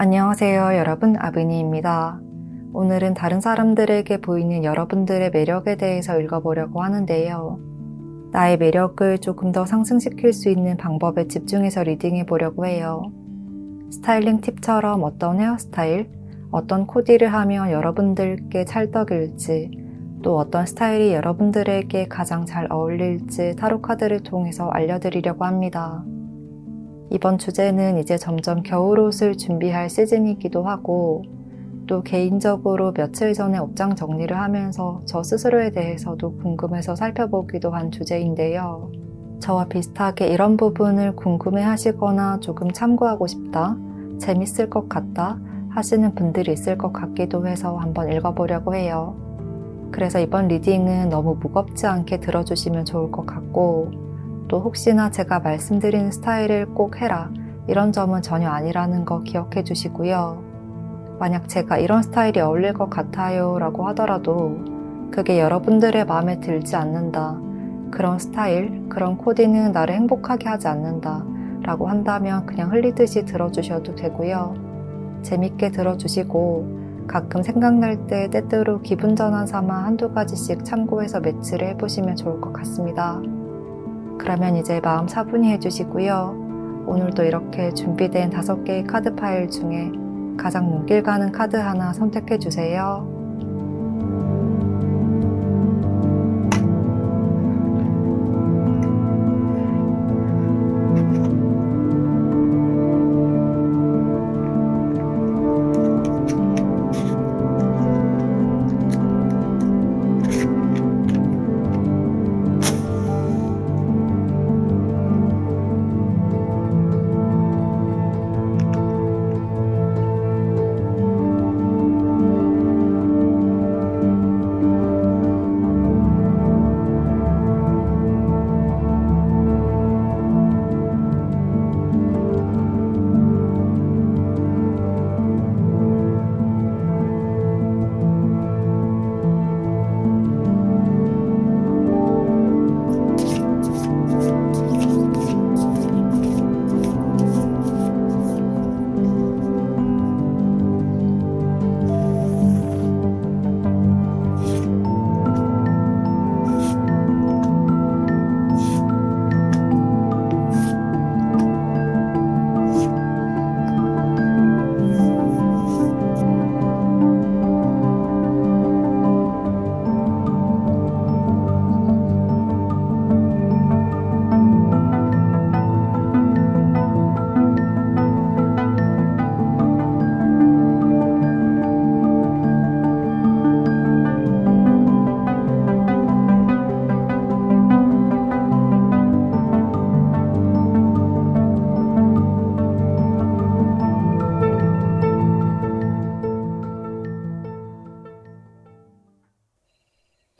안녕하세요 여러분, 아브니입니다. 오늘은 다른 사람들에게 보이는 여러분들의 매력에 대해서 읽어보려고 하는데요. 나의 매력을 조금 더 상승시킬 수 있는 방법에 집중해서 리딩해 보려고 해요. 스타일링 팁처럼 어떤 헤어스타일, 어떤 코디를 하면 여러분들께 찰떡일지, 또 어떤 스타일이 여러분들에게 가장 잘 어울릴지 타로 카드를 통해서 알려드리려고 합니다. 이번 주제는 이제 점점 겨울옷을 준비할 시즌이기도 하고, 또 개인적으로 며칠 전에 옷장 정리를 하면서 저 스스로에 대해서도 궁금해서 살펴보기도 한 주제인데요. 저와 비슷하게 이런 부분을 궁금해 하시거나 조금 참고하고 싶다, 재밌을 것 같다 하시는 분들이 있을 것 같기도 해서 한번 읽어보려고 해요. 그래서 이번 리딩은 너무 무겁지 않게 들어주시면 좋을 것 같고, 또 혹시나 제가 말씀드리는 스타일을 꼭 해라 이런 점은 전혀 아니라는 거 기억해 주시고요. 만약 제가 이런 스타일이 어울릴 것 같아요 라고 하더라도 그게 여러분들의 마음에 들지 않는다, 그런 스타일, 그런 코디는 나를 행복하게 하지 않는다 라고 한다면 그냥 흘리듯이 들어주셔도 되고요. 재밌게 들어주시고 가끔 생각날 때 때때로 기분 전환 삼아 한두 가지씩 참고해서 매치를 해보시면 좋을 것 같습니다. 그러면 이제 마음 차분히 해주시고요. 오늘도 이렇게 준비된 5개의 카드 파일 중에 가장 눈길 가는 카드 하나 선택해 주세요.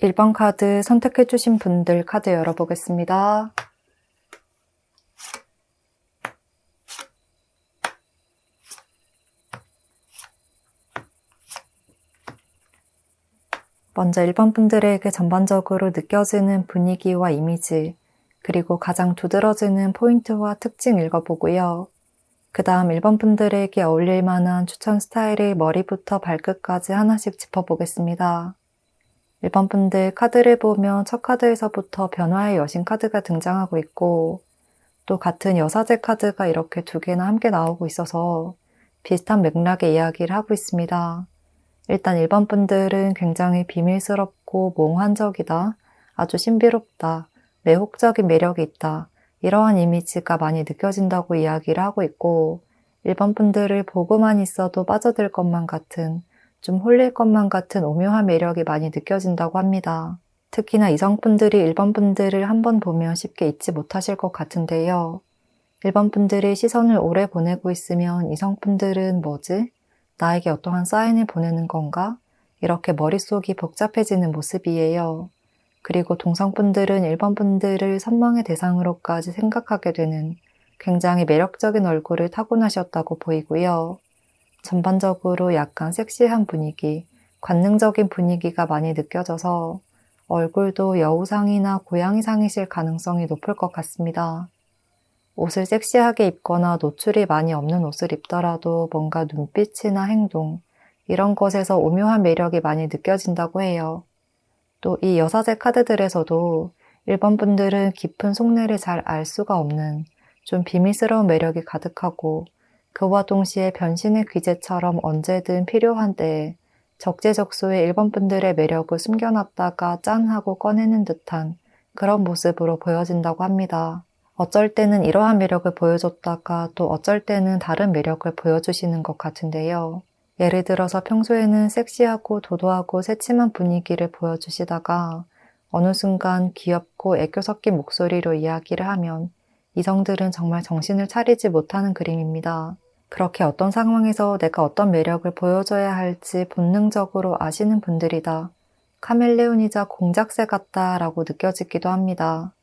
(1번) 카드 선택해 주신 분들 카드 열어보겠습니다. 먼저 1번 분들에게 전반적으로 느껴지는 분위기와 이미지, 그리고 가장 두드러지는 포인트와 특징 읽어보고요. 그 다음 1번 분들에게 어울릴 만한 추천 스타일의 머리부터 발끝까지 하나씩 짚어보겠습니다. 1번 분들 카드를 보면 첫 카드에서부터 변화의 여신 카드가 등장하고 있고, 또 같은 여사제 카드가 이렇게 2개나 함께 나오고 있어서 비슷한 맥락의 이야기를 하고 있습니다. 일단 1번 분들은 굉장히 비밀스럽고 몽환적이다, 아주 신비롭다, 매혹적인 매력이 있다, 이러한 이미지가 많이 느껴진다고 이야기를 하고 있고, 1번 분들을 보고만 있어도 빠져들 것만 같은, 좀 홀릴 것만 같은 오묘한 매력이 많이 느껴진다고 합니다. 특히나 이성분들이 1번 분들을 한번 보면 쉽게 잊지 못하실 것 같은데요. 1번 분들이 시선을 오래 보내고 있으면 이성분들은 뭐지? 나에게 어떠한 사인을 보내는 건가? 이렇게 머릿속이 복잡해지는 모습이에요. 그리고 동성분들은 1번 분들을 선망의 대상으로까지 생각하게 되는 굉장히 매력적인 얼굴을 타고나셨다고 보이고요. 전반적으로 약간 섹시한 분위기, 관능적인 분위기가 많이 느껴져서 얼굴도 여우상이나 고양이상이실 가능성이 높을 것 같습니다. 옷을 섹시하게 입거나 노출이 많이 없는 옷을 입더라도 뭔가 눈빛이나 행동, 이런 것에서 오묘한 매력이 많이 느껴진다고 해요. 또 이 여사제 카드들에서도 1번 분들은 깊은 속내를 잘 알 수가 없는 좀 비밀스러운 매력이 가득하고 그와 동시에 변신의 귀재처럼 언제든 필요한 때에 적재적소에 1번 분들의 매력을 숨겨놨다가 짠 하고 꺼내는 듯한 그런 모습으로 보여진다고 합니다. 어쩔 때는 이러한 매력을 보여줬다가 또 어쩔 때는 다른 매력을 보여주시는 것 같은데요. 예를 들어서 평소에는 섹시하고 도도하고 새침한 분위기를 보여주시다가 어느 순간 귀엽고 애교 섞인 목소리로 이야기를 하면 이성들은 정말 정신을 차리지 못하는 그림입니다. 그렇게 어떤 상황에서 내가 어떤 매력을 보여줘야 할지 본능적으로 아시는 분들이다. 카멜레온이자 공작새 같다라고 느껴지기도 합니다.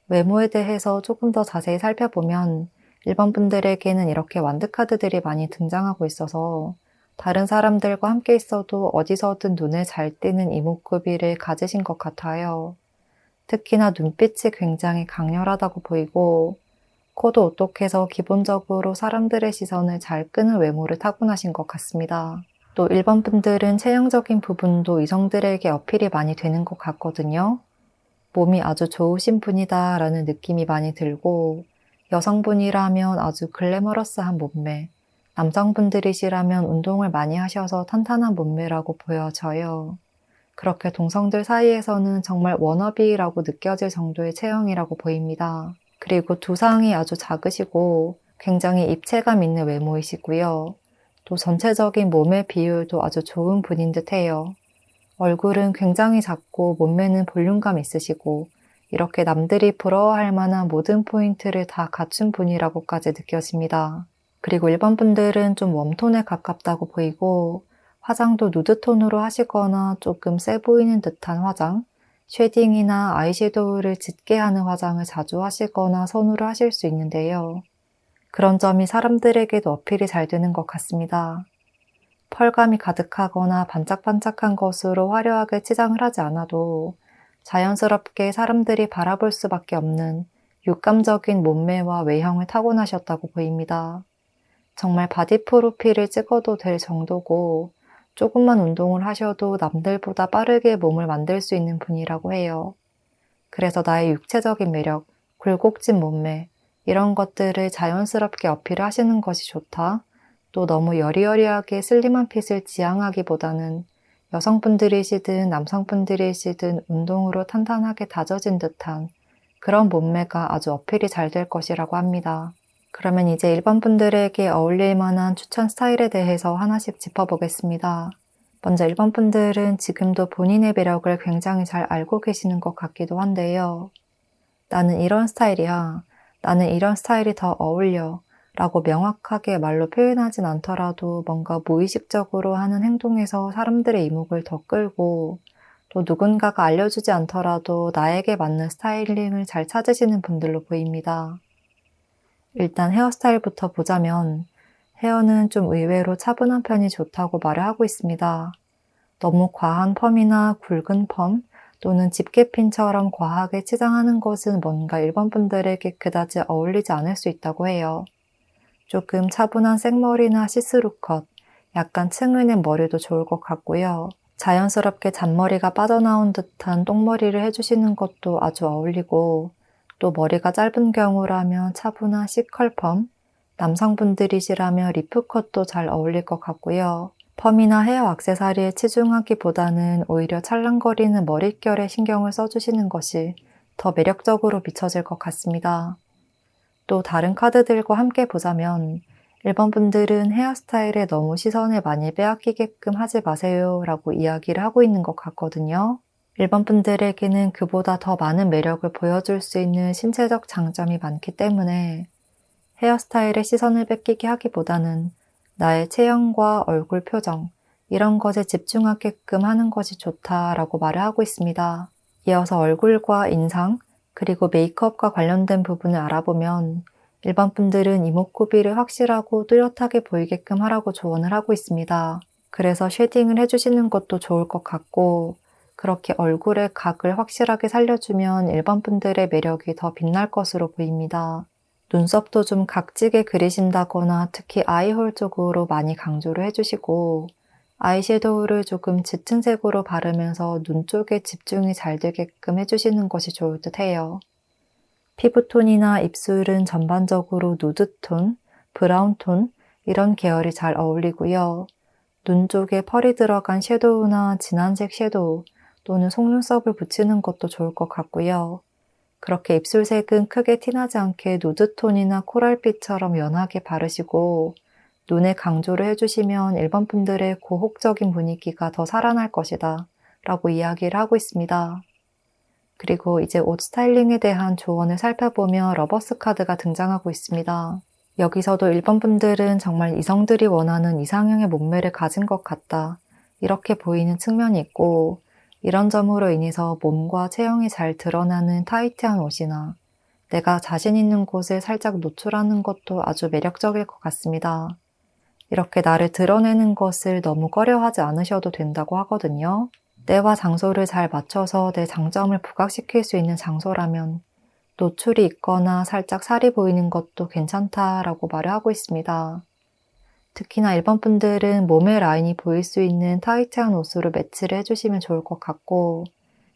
외모에 대해서 조금 더 자세히 살펴보면 1번 분들에게는 이렇게 완드카드들이 많이 등장하고 있어서 다른 사람들과 함께 있어도 어디서든 눈에 잘 띄는 이목구비를 가지신 것 같아요. 특히나 눈빛이 굉장히 강렬하다고 보이고 코도 오똑해서 기본적으로 사람들의 시선을 잘 끄는 외모를 타고나신 것 같습니다. 또 1번 분들은 체형적인 부분도 이성들에게 어필이 많이 되는 것 같거든요. 몸이 아주 좋으신 분이다 라는 느낌이 많이 들고 여성분이라면 아주 글래머러스한 몸매, 남성분들이시라면 운동을 많이 하셔서 탄탄한 몸매라고 보여져요. 그렇게 동성들 사이에서는 정말 워너비라고 느껴질 정도의 체형이라고 보입니다. 그리고 두상이 아주 작으시고 굉장히 입체감 있는 외모이시고요. 또 전체적인 몸의 비율도 아주 좋은 분인 듯해요. 얼굴은 굉장히 작고 몸매는 볼륨감 있으시고 이렇게 남들이 부러워할 만한 모든 포인트를 다 갖춘 분이라고까지 느껴집니다. 그리고 1번 분들은 좀 웜톤에 가깝다고 보이고 화장도 누드톤으로 하시거나 조금 세 보이는 듯한 화장, 쉐딩이나 아이섀도우를 짙게 하는 화장을 자주 하시거나 선호를 하실 수 있는데요. 그런 점이 사람들에게도 어필이 잘 되는 것 같습니다. 펄감이 가득하거나 반짝반짝한 것으로 화려하게 치장을 하지 않아도 자연스럽게 사람들이 바라볼 수밖에 없는 육감적인 몸매와 외형을 타고나셨다고 보입니다. 정말 바디 프로필을 찍어도 될 정도고 조금만 운동을 하셔도 남들보다 빠르게 몸을 만들 수 있는 분이라고 해요. 그래서 나의 육체적인 매력, 굴곡진 몸매 이런 것들을 자연스럽게 어필을 하시는 것이 좋다. 또 너무 여리여리하게 슬림한 핏을 지향하기보다는 여성분들이시든 남성분들이시든 운동으로 탄탄하게 다져진 듯한 그런 몸매가 아주 어필이 잘 될 것이라고 합니다. 그러면 이제 1번 분들에게 어울릴 만한 추천 스타일에 대해서 하나씩 짚어보겠습니다. 먼저 1번 분들은 지금도 본인의 매력을 굉장히 잘 알고 계시는 것 같기도 한데요. 나는 이런 스타일이야. 나는 이런 스타일이 더 어울려. 라고 명확하게 말로 표현하진 않더라도 뭔가 무의식적으로 하는 행동에서 사람들의 이목을 더 끌고 또 누군가가 알려주지 않더라도 나에게 맞는 스타일링을 잘 찾으시는 분들로 보입니다. 일단 헤어스타일부터 보자면 헤어는 좀 의외로 차분한 편이 좋다고 말을 하고 있습니다. 너무 과한 펌이나 굵은 펌 또는 집게핀처럼 과하게 치장하는 것은 뭔가 1번 분들에게 그다지 어울리지 않을 수 있다고 해요. 조금 차분한 생머리나 시스루 컷, 약간 층을 낸 머리도 좋을 것 같고요. 자연스럽게 잔머리가 빠져나온 듯한 똥머리를 해주시는 것도 아주 어울리고 또 머리가 짧은 경우라면 차분한 C컬 펌, 남성분들이시라면 리프컷도 잘 어울릴 것 같고요. 펌이나 헤어 액세서리에 치중하기보다는 오히려 찰랑거리는 머릿결에 신경을 써주시는 것이 더 매력적으로 비춰질 것 같습니다. 또 다른 카드들과 함께 보자면 1번 분들은 헤어스타일에 너무 시선을 많이 빼앗기게끔 하지 마세요 라고 이야기를 하고 있는 것 같거든요. 1번 분들에게는 그보다 더 많은 매력을 보여줄 수 있는 신체적 장점이 많기 때문에 헤어스타일에 시선을 뺏기게 하기보다는 나의 체형과 얼굴 표정 이런 것에 집중하게끔 하는 것이 좋다라고 말을 하고 있습니다. 이어서 얼굴과 인상 그리고 메이크업과 관련된 부분을 알아보면 1번 분들은 이목구비를 확실하고 뚜렷하게 보이게끔 하라고 조언을 하고 있습니다. 그래서 쉐딩을 해주시는 것도 좋을 것 같고 그렇게 얼굴의 각을 확실하게 살려주면 1번 분들의 매력이 더 빛날 것으로 보입니다. 눈썹도 좀 각지게 그리신다거나 특히 아이홀 쪽으로 많이 강조를 해주시고 아이섀도우를 조금 짙은 색으로 바르면서 눈 쪽에 집중이 잘 되게끔 해주시는 것이 좋을 듯 해요. 피부톤이나 입술은 전반적으로 누드톤, 브라운톤 이런 계열이 잘 어울리고요. 눈 쪽에 펄이 들어간 섀도우나 진한색 섀도우 또는 속눈썹을 붙이는 것도 좋을 것 같고요. 그렇게 입술색은 크게 티나지 않게 누드톤이나 코랄빛처럼 연하게 바르시고 눈에 강조를 해주시면 일반 분들의 고혹적인 분위기가 더 살아날 것이다 라고 이야기를 하고 있습니다. 그리고 이제 옷 스타일링에 대한 조언을 살펴보며 러버스 카드가 등장하고 있습니다. 여기서도 일반 분들은 정말 이성들이 원하는 이상형의 몸매를 가진 것 같다. 이렇게 보이는 측면이 있고 이런 점으로 인해서 몸과 체형이 잘 드러나는 타이트한 옷이나 내가 자신 있는 곳을 살짝 노출하는 것도 아주 매력적일 것 같습니다. 이렇게 나를 드러내는 것을 너무 꺼려하지 않으셔도 된다고 하거든요. 때와 장소를 잘 맞춰서 내 장점을 부각시킬 수 있는 장소라면 노출이 있거나 살짝 살이 보이는 것도 괜찮다라고 말을 하고 있습니다. 특히나 일반 분들은 몸의 라인이 보일 수 있는 타이트한 옷으로 매치를 해주시면 좋을 것 같고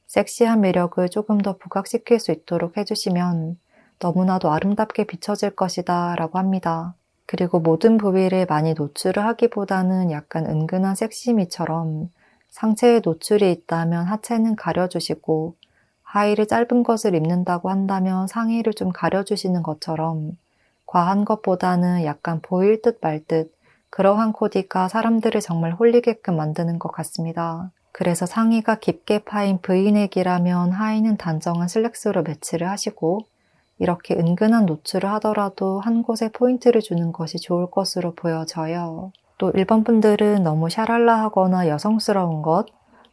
섹시한 매력을 조금 더 부각시킬 수 있도록 해주시면 너무나도 아름답게 비춰질 것이다 라고 합니다. 그리고 모든 부위를 많이 노출을 하기보다는 약간 은근한 섹시미처럼 상체에 노출이 있다면 하체는 가려주시고 하의를 짧은 것을 입는다고 한다면 상의를 좀 가려주시는 것처럼 과한 것보다는 약간 보일 듯 말 듯 그러한 코디가 사람들을 정말 홀리게끔 만드는 것 같습니다. 그래서 상의가 깊게 파인 브이넥이라면 하의는 단정한 슬랙스로 매치를 하시고 이렇게 은근한 노출을 하더라도 한 곳에 포인트를 주는 것이 좋을 것으로 보여져요. 또 일반 분들은 너무 샤랄라하거나 여성스러운 것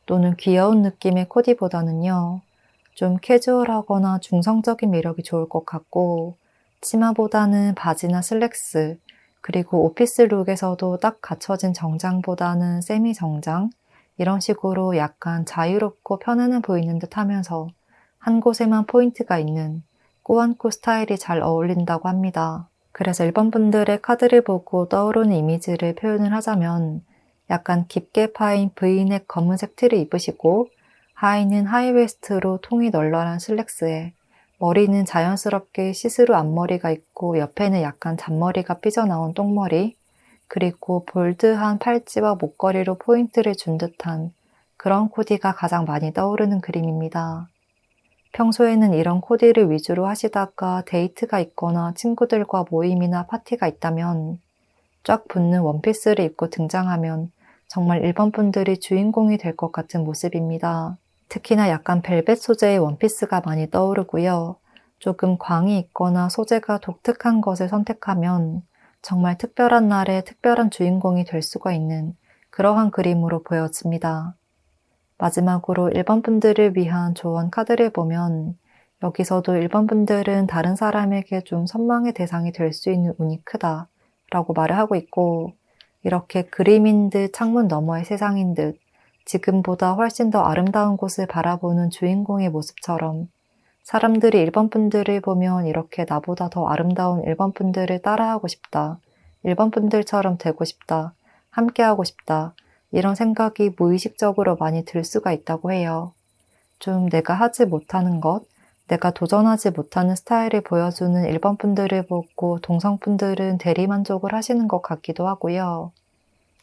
또는 귀여운 느낌의 코디보다는요. 좀 캐주얼하거나 중성적인 매력이 좋을 것 같고 치마보다는 바지나 슬랙스 그리고 오피스 룩에서도 딱 갖춰진 정장보다는 세미 정장 이런 식으로 약간 자유롭고 편안해 보이는 듯 하면서 한 곳에만 포인트가 있는 꾸안꾸 스타일이 잘 어울린다고 합니다. 그래서 일반 분들의 카드를 보고 떠오르는 이미지를 표현을 하자면 약간 깊게 파인 브이넥 검은색 티를 입으시고 하의는 하이웨스트로 통이 널널한 슬랙스에 머리는 자연스럽게 시스루 앞머리가 있고 옆에는 약간 잔머리가 삐져나온 똥머리 그리고 볼드한 팔찌와 목걸이로 포인트를 준 듯한 그런 코디가 가장 많이 떠오르는 그림입니다. 평소에는 이런 코디를 위주로 하시다가 데이트가 있거나 친구들과 모임이나 파티가 있다면 쫙 붙는 원피스를 입고 등장하면 정말 일반 분들이 주인공이 될 것 같은 모습입니다. 특히나 약간 벨벳 소재의 원피스가 많이 떠오르고요. 조금 광이 있거나 소재가 독특한 것을 선택하면 정말 특별한 날에 특별한 주인공이 될 수가 있는 그러한 그림으로 보여집니다. 마지막으로 일반 분들을 위한 조언 카드를 보면 여기서도 일반 분들은 다른 사람에게 좀 선망의 대상이 될 수 있는 운이 크다 라고 말을 하고 있고 이렇게 그림인 듯 창문 너머의 세상인 듯 지금보다 훨씬 더 아름다운 곳을 바라보는 주인공의 모습처럼 사람들이 일반 분들을 보면 이렇게 나보다 더 아름다운 일반 분들을 따라하고 싶다. 일반 분들처럼 되고 싶다. 함께하고 싶다. 이런 생각이 무의식적으로 많이 들 수가 있다고 해요. 좀 내가 하지 못하는 것, 내가 도전하지 못하는 스타일을 보여주는 일반 분들을 보고 동성분들은 대리만족을 하시는 것 같기도 하고요.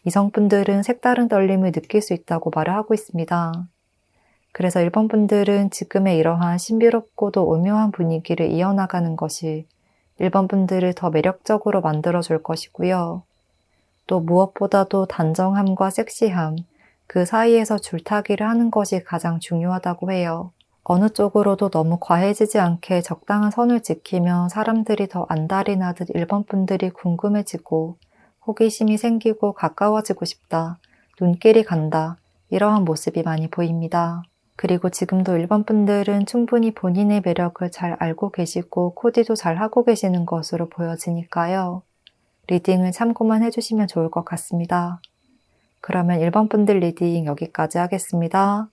이성분들은 색다른 떨림을 느낄 수 있다고 말을 하고 있습니다. 그래서 일반 분들은 지금의 이러한 신비롭고도 오묘한 분위기를 이어나가는 것이 일반 분들을 더 매력적으로 만들어줄 것이고요. 또 무엇보다도 단정함과 섹시함, 그 사이에서 줄타기를 하는 것이 가장 중요하다고 해요. 어느 쪽으로도 너무 과해지지 않게 적당한 선을 지키면 사람들이 더 안달이 나듯 일반 분들이 궁금해지고 호기심이 생기고 가까워지고 싶다, 눈길이 간다, 이러한 모습이 많이 보입니다. 그리고 지금도 일반 분들은 충분히 본인의 매력을 잘 알고 계시고 코디도 잘 하고 계시는 것으로 보여지니까요. 리딩을 참고만 해주시면 좋을 것 같습니다. 그러면 일반 분들 리딩 여기까지 하겠습니다.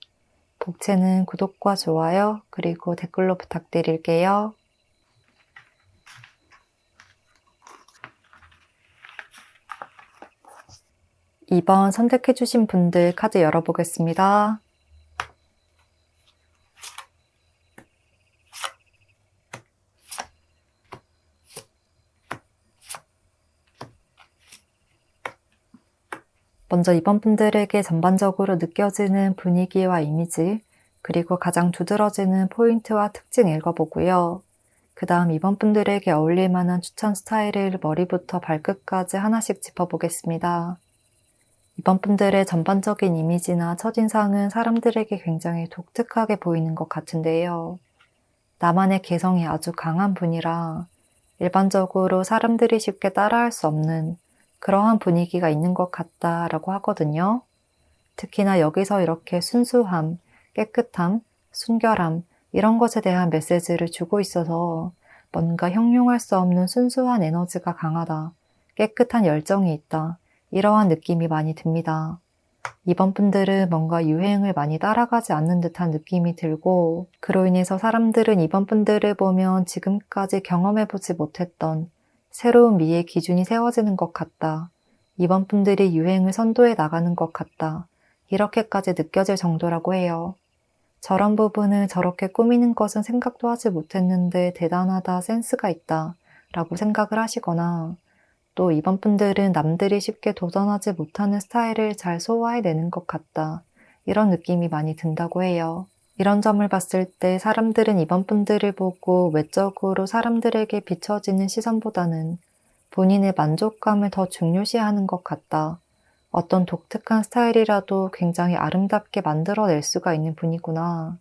복채는 구독과 좋아요, 그리고 댓글로 부탁드릴게요. 2번 선택해주신 분들 카드 열어보겠습니다. 먼저 이번 분들에게 전반적으로 느껴지는 분위기와 이미지, 그리고 가장 두드러지는 포인트와 특징 읽어보고요. 그 다음 이번 분들에게 어울릴 만한 추천 스타일을 머리부터 발끝까지 하나씩 짚어보겠습니다. 이번 분들의 전반적인 이미지나 첫인상은 사람들에게 굉장히 독특하게 보이는 것 같은데요. 나만의 개성이 아주 강한 분이라 일반적으로 사람들이 쉽게 따라할 수 없는 그러한 분위기가 있는 것 같다라고 하거든요. 특히나 여기서 이렇게 순수함, 깨끗함, 순결함 이런 것에 대한 메시지를 주고 있어서 뭔가 형용할 수 없는 순수한 에너지가 강하다, 깨끗한 열정이 있다, 이러한 느낌이 많이 듭니다. 이번 분들은 뭔가 유행을 많이 따라가지 않는 듯한 느낌이 들고, 그로 인해서 사람들은 이번 분들을 보면 지금까지 경험해보지 못했던 새로운 미의 기준이 세워지는 것 같다. 이번 분들이 유행을 선도해 나가는 것 같다. 이렇게까지 느껴질 정도라고 해요. 저런 부분을 저렇게 꾸미는 것은 생각도 하지 못했는데 대단하다, 센스가 있다 라고 생각을 하시거나, 또 이번 분들은 남들이 쉽게 도전하지 못하는 스타일을 잘 소화해내는 것 같다, 이런 느낌이 많이 든다고 해요. 이런 점을 봤을 때 사람들은 이번 분들을 보고 외적으로 사람들에게 비춰지는 시선보다는 본인의 만족감을 더 중요시하는 것 같다. 어떤 독특한 스타일이라도 굉장히 아름답게 만들어낼 수가 있는 분이구나.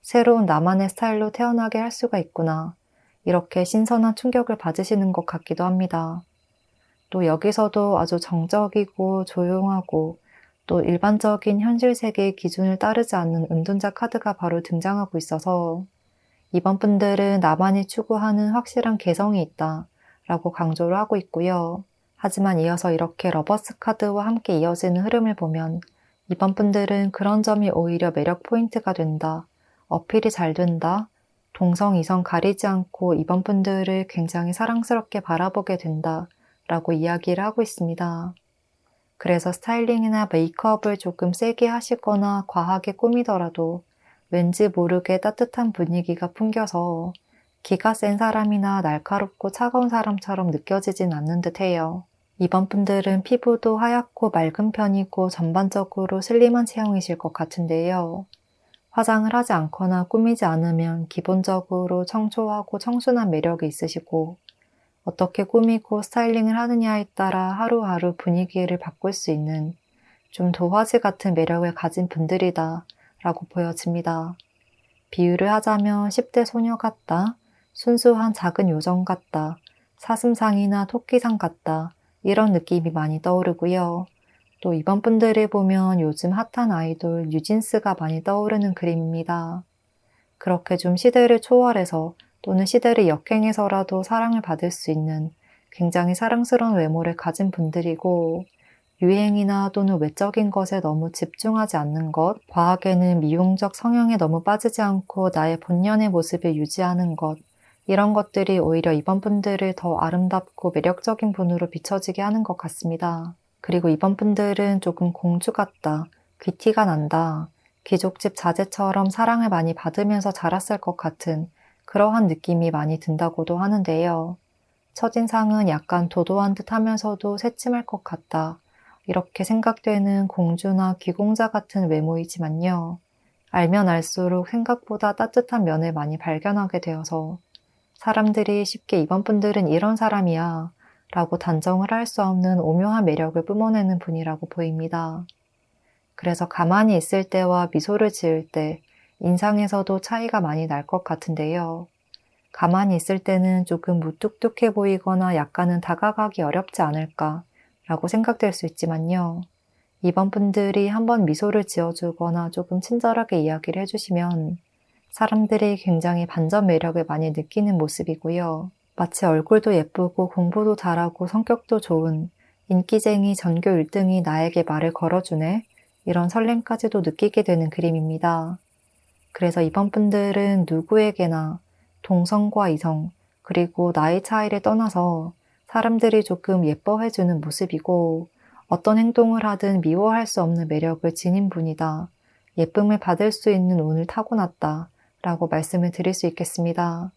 새로운 나만의 스타일로 태어나게 할 수가 있구나. 이렇게 신선한 충격을 받으시는 것 같기도 합니다. 또 여기서도 아주 정적이고 조용하고 또 일반적인 현실 세계의 기준을 따르지 않는 은둔자 카드가 바로 등장하고 있어서 이번 분들은 나만이 추구하는 확실한 개성이 있다 라고 강조를 하고 있고요. 하지만 이어서 이렇게 러버스 카드와 함께 이어지는 흐름을 보면 이번 분들은 그런 점이 오히려 매력 포인트가 된다, 어필이 잘 된다, 동성, 이성 가리지 않고 이번 분들을 굉장히 사랑스럽게 바라보게 된다 라고 이야기를 하고 있습니다. 그래서 스타일링이나 메이크업을 조금 세게 하시거나 과하게 꾸미더라도 왠지 모르게 따뜻한 분위기가 풍겨서 기가 센 사람이나 날카롭고 차가운 사람처럼 느껴지진 않는 듯 해요. 이번 분들은 피부도 하얗고 맑은 편이고 전반적으로 슬림한 체형이실 것 같은데요. 화장을 하지 않거나 꾸미지 않으면 기본적으로 청초하고 청순한 매력이 있으시고, 어떻게 꾸미고 스타일링을 하느냐에 따라 하루하루 분위기를 바꿀 수 있는 좀 도화지 같은 매력을 가진 분들이다 라고 보여집니다. 비유를 하자면 10대 소녀 같다, 순수한 작은 요정 같다, 사슴상이나 토끼상 같다, 이런 느낌이 많이 떠오르고요. 또 이번 분들을 보면 요즘 핫한 아이돌 뉴진스가 많이 떠오르는 그림입니다. 그렇게 좀 시대를 초월해서 또는 시대를 역행해서라도 사랑을 받을 수 있는 굉장히 사랑스러운 외모를 가진 분들이고, 유행이나 또는 외적인 것에 너무 집중하지 않는 것, 과학에는 미용적 성향에 너무 빠지지 않고 나의 본연의 모습을 유지하는 것, 이런 것들이 오히려 이번 분들을 더 아름답고 매력적인 분으로 비춰지게 하는 것 같습니다. 그리고 이번 분들은 조금 공주 같다, 귀티가 난다, 귀족집 자제처럼 사랑을 많이 받으면서 자랐을 것 같은 그러한 느낌이 많이 든다고도 하는데요. 첫인상은 약간 도도한 듯 하면서도 새침할 것 같다, 이렇게 생각되는 공주나 귀공자 같은 외모이지만요. 알면 알수록 생각보다 따뜻한 면을 많이 발견하게 되어서 사람들이 쉽게 이번 분들은 이런 사람이야 라고 단정을 할 수 없는 오묘한 매력을 뿜어내는 분이라고 보입니다. 그래서 가만히 있을 때와 미소를 지을 때 인상에서도 차이가 많이 날 것 같은데요. 가만히 있을 때는 조금 무뚝뚝해 보이거나 약간은 다가가기 어렵지 않을까 라고 생각될 수 있지만요. 이번 분들이 한번 미소를 지어주거나 조금 친절하게 이야기를 해주시면 사람들이 굉장히 반전 매력을 많이 느끼는 모습이고요. 마치 얼굴도 예쁘고 공부도 잘하고 성격도 좋은 인기쟁이 전교 1등이 나에게 말을 걸어주네, 이런 설렘까지도 느끼게 되는 그림입니다. 그래서 이번 분들은 누구에게나 동성과 이성, 그리고 나이 차이를 떠나서 사람들이 조금 예뻐해주는 모습이고, 어떤 행동을 하든 미워할 수 없는 매력을 지닌 분이다. 예쁨을 받을 수 있는 운을 타고났다. 라고 말씀을 드릴 수 있겠습니다.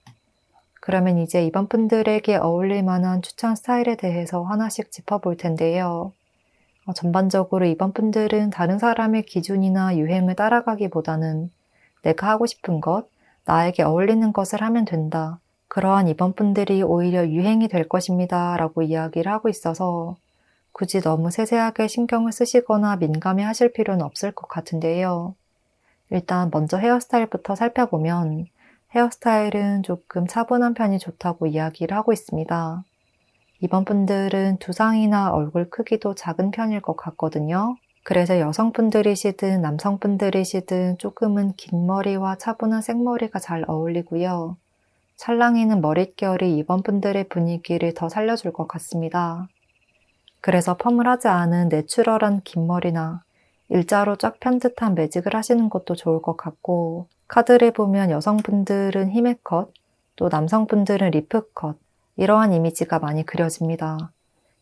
그러면 이제 이번 분들에게 어울릴 만한 추천 스타일에 대해서 하나씩 짚어볼 텐데요. 전반적으로 이번 분들은 다른 사람의 기준이나 유행을 따라가기보다는 내가 하고 싶은 것, 나에게 어울리는 것을 하면 된다. 그러한 이번 분들이 오히려 유행이 될 것입니다. 라고 이야기를 하고 있어서 굳이 너무 세세하게 신경을 쓰시거나 민감해 하실 필요는 없을 것 같은데요. 일단 먼저 헤어스타일부터 살펴보면 헤어스타일은 조금 차분한 편이 좋다고 이야기를 하고 있습니다. 이번 분들은 두상이나 얼굴 크기도 작은 편일 것 같거든요. 그래서 여성분들이시든 남성분들이시든 조금은 긴 머리와 차분한 생머리가 잘 어울리고요. 찰랑이는 머릿결이 이번 분들의 분위기를 더 살려줄 것 같습니다. 그래서 펌을 하지 않은 내추럴한 긴 머리나 일자로 쫙 편 듯한 매직을 하시는 것도 좋을 것 같고, 카드를 보면 여성분들은 히메컷, 또 남성분들은 리프컷, 이러한 이미지가 많이 그려집니다.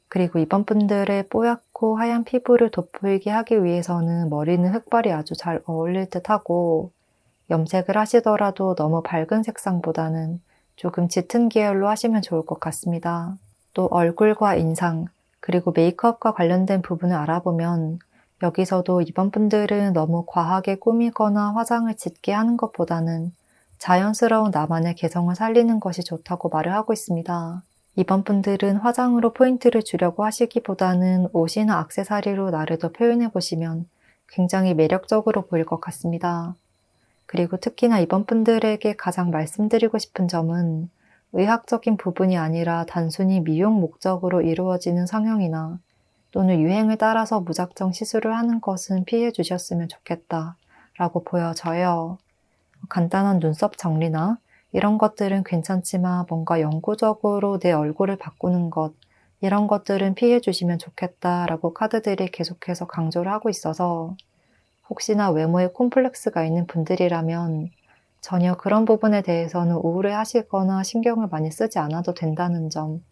그리고 이번 분들의 뽀얗고 하얀 피부를 돋보이게 하기 위해서는 머리는 흑발이 아주 잘 어울릴 듯 하고, 염색을 하시더라도 너무 밝은 색상보다는 조금 짙은 계열로 하시면 좋을 것 같습니다. 또 얼굴과 인상, 그리고 메이크업과 관련된 부분을 알아보면 여기서도 이번 분들은 너무 과하게 꾸미거나 화장을 짙게 하는 것보다는 자연스러운 나만의 개성을 살리는 것이 좋다고 말을 하고 있습니다. 이번 분들은 화장으로 포인트를 주려고 하시기보다는 옷이나 액세서리로 나를 더 표현해 보시면 굉장히 매력적으로 보일 것 같습니다. 그리고 특히나 이번 분들에게 가장 말씀드리고 싶은 점은 의학적인 부분이 아니라 단순히 미용 목적으로 이루어지는 성형이나 또는 유행을 따라서 무작정 시술을 하는 것은 피해 주셨으면 좋겠다 라고 보여져요. 간단한 눈썹 정리나 이런 것들은 괜찮지만 뭔가 영구적으로 내 얼굴을 바꾸는 것, 이런 것들은 피해 주시면 좋겠다라고 카드들이 계속해서 강조를 하고 있어서 혹시나 외모에 콤플렉스가 있는 분들이라면 전혀 그런 부분에 대해서는 우울해하시거나 신경을 많이 쓰지 않아도 된다는 점,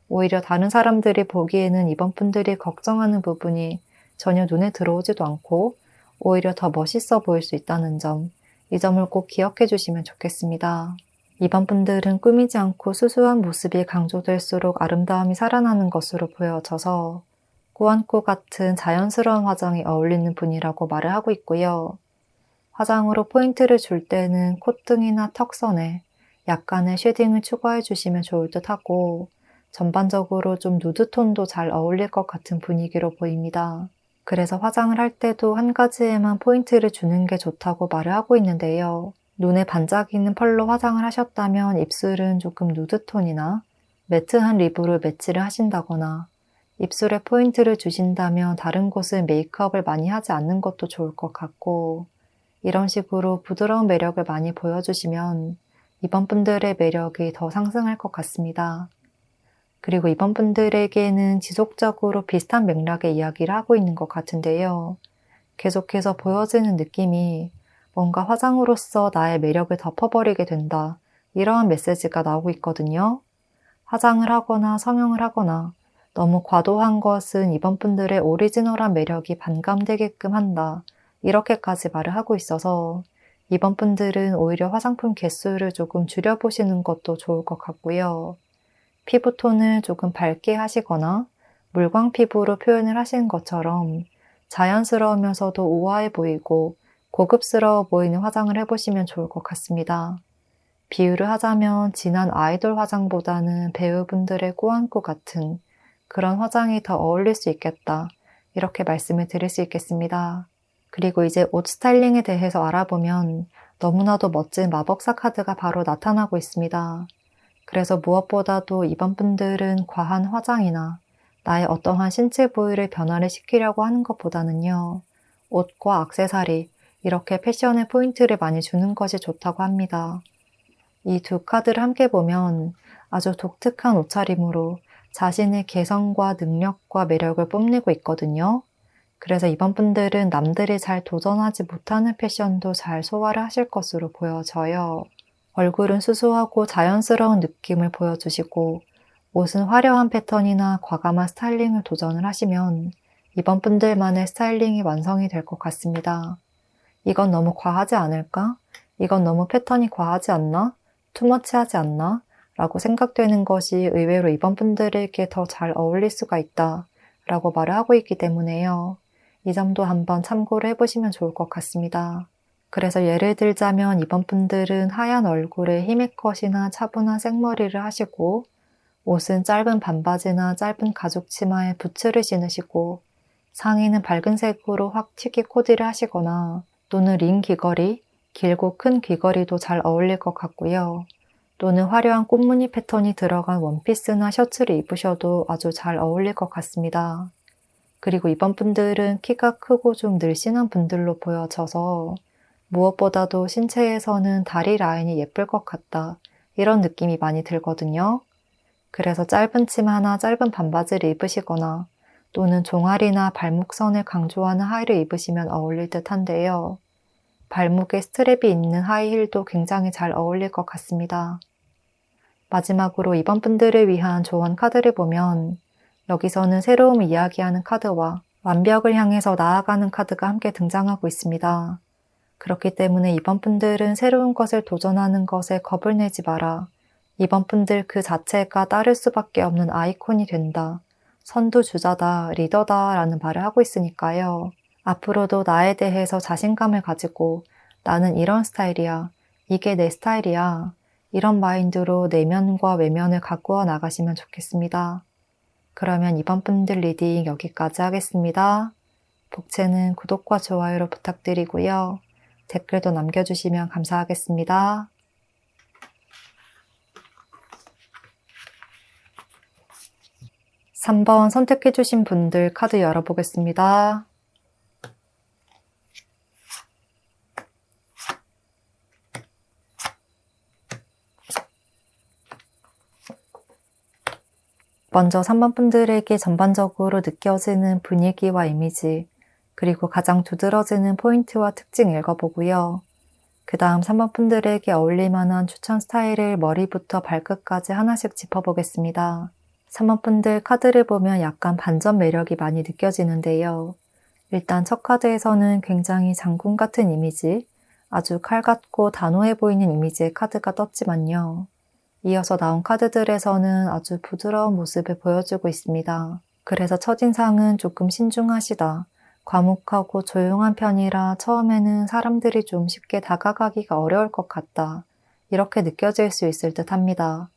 오히려 다른 사람들이 보기에는 이번 분들이 걱정하는 부분이 전혀 눈에 들어오지도 않고 오히려 더 멋있어 보일 수 있다는 점, 이 점을 꼭 기억해 주시면 좋겠습니다. 이번 분들은 꾸미지 않고 수수한 모습이 강조될수록 아름다움이 살아나는 것으로 보여져서 꾸안꾸 같은 자연스러운 화장이 어울리는 분이라고 말을 하고 있고요. 화장으로 포인트를 줄 때는 콧등이나 턱선에 약간의 쉐딩을 추가해 주시면 좋을 듯 하고 전반적으로 좀 누드톤도 잘 어울릴 것 같은 분위기로 보입니다. 그래서 화장을 할 때도 한 가지에만 포인트를 주는 게 좋다고 말을 하고 있는데요. 눈에 반짝이는 펄로 화장을 하셨다면 입술은 조금 누드톤이나 매트한 립으로 매치를 하신다거나 입술에 포인트를 주신다면 다른 곳은 메이크업을 많이 하지 않는 것도 좋을 것 같고 이런 식으로 부드러운 매력을 많이 보여주시면 이번 분들의 매력이 더 상승할 것 같습니다. 그리고 이번 분들에게는 지속적으로 비슷한 맥락의 이야기를 하고 있는 것 같은데요. 계속해서 보여지는 느낌이 뭔가 화장으로서 나의 매력을 덮어버리게 된다. 이러한 메시지가 나오고 있거든요. 화장을 하거나 성형을 하거나 너무 과도한 것은 이번 분들의 오리지널한 매력이 반감되게끔 한다. 이렇게까지 말을 하고 있어서 이번 분들은 오히려 화장품 개수를 조금 줄여보시는 것도 좋을 것 같고요. 피부톤을 조금 밝게 하시거나 물광 피부로 표현을 하시는 것처럼 자연스러우면서도 우아해 보이고 고급스러워 보이는 화장을 해보시면 좋을 것 같습니다. 비유를 하자면 진한 아이돌 화장보다는 배우분들의 꾸안꾸 같은 그런 화장이 더 어울릴 수 있겠다. 이렇게 말씀을 드릴 수 있겠습니다. 그리고 이제 옷 스타일링에 대해서 알아보면 너무나도 멋진 마법사 카드가 바로 나타나고 있습니다. 그래서 무엇보다도 이번 분들은 과한 화장이나 나의 어떠한 신체 부위를 변화를 시키려고 하는 것보다는요. 옷과 액세서리, 이렇게 패션에 포인트를 많이 주는 것이 좋다고 합니다. 이 두 카드를 함께 보면 아주 독특한 옷차림으로 자신의 개성과 능력과 매력을 뽐내고 있거든요. 그래서 이번 분들은 남들이 잘 도전하지 못하는 패션도 잘 소화를 하실 것으로 보여져요. 얼굴은 수수하고 자연스러운 느낌을 보여주시고 옷은 화려한 패턴이나 과감한 스타일링을 도전을 하시면 이번 분들만의 스타일링이 완성이 될 것 같습니다. 이건 너무 과하지 않을까? 이건 너무 패턴이 과하지 않나? 투머치하지 않나? 라고 생각되는 것이 의외로 이번 분들에게 더 잘 어울릴 수가 있다 라고 말을 하고 있기 때문에요. 이 점도 한번 참고를 해보시면 좋을 것 같습니다. 그래서 예를 들자면 이번 분들은 하얀 얼굴에 히메컷이나 차분한 생머리를 하시고 옷은 짧은 반바지나 짧은 가죽 치마에 부츠를 신으시고 상의는 밝은 색으로 확 튀기 코디를 하시거나 또는 링 귀걸이, 길고 큰 귀걸이도 잘 어울릴 것 같고요. 또는 화려한 꽃무늬 패턴이 들어간 원피스나 셔츠를 입으셔도 아주 잘 어울릴 것 같습니다. 그리고 이번 분들은 키가 크고 좀 늘씬한 분들로 보여져서 무엇보다도 신체에서는 다리 라인이 예쁠 것 같다. 이런 느낌이 많이 들거든요. 그래서 짧은 치마나 짧은 반바지를 입으시거나 또는 종아리나 발목선을 강조하는 하의를 입으시면 어울릴 듯 한데요. 발목에 스트랩이 있는 하이힐도 굉장히 잘 어울릴 것 같습니다. 마지막으로 이번 분들을 위한 조언 카드를 보면 여기서는 새로움을 이야기하는 카드와 완벽을 향해서 나아가는 카드가 함께 등장하고 있습니다. 그렇기 때문에 이번 분들은 새로운 것을 도전하는 것에 겁을 내지 마라. 이번 분들 그 자체가 따를 수밖에 없는 아이콘이 된다. 선두주자다, 리더다 라는 말을 하고 있으니까요. 앞으로도 나에 대해서 자신감을 가지고 나는 이런 스타일이야. 이게 내 스타일이야. 이런 마인드로 내면과 외면을 가꾸어 나가시면 좋겠습니다. 그러면 이번 분들 리딩 여기까지 하겠습니다. 복채는 구독과 좋아요로 부탁드리고요. 댓글도 남겨주시면 감사하겠습니다. (3번) 선택해주신 분들 카드 열어보겠습니다. 먼저 3번 분들에게 전반적으로 느껴지는 분위기와 이미지, 그리고 가장 두드러지는 포인트와 특징 읽어보고요. 그 다음 3번 분들에게 어울릴 만한 추천 스타일을 머리부터 발끝까지 하나씩 짚어보겠습니다. 3번 분들 카드를 보면 약간 반전 매력이 많이 느껴지는데요. 일단 첫 카드에서는 굉장히 장군 같은 이미지, 아주 칼 같고 단호해 보이는 이미지의 카드가 떴지만요. 이어서 나온 카드들에서는 아주 부드러운 모습을 보여주고 있습니다. 그래서 첫인상은 조금 신중하시다. 과묵하고 조용한 편이라 처음에는 사람들이 좀 쉽게 다가가기가 어려울 것 같다. 이렇게 느껴질 수 있을 듯 합니다.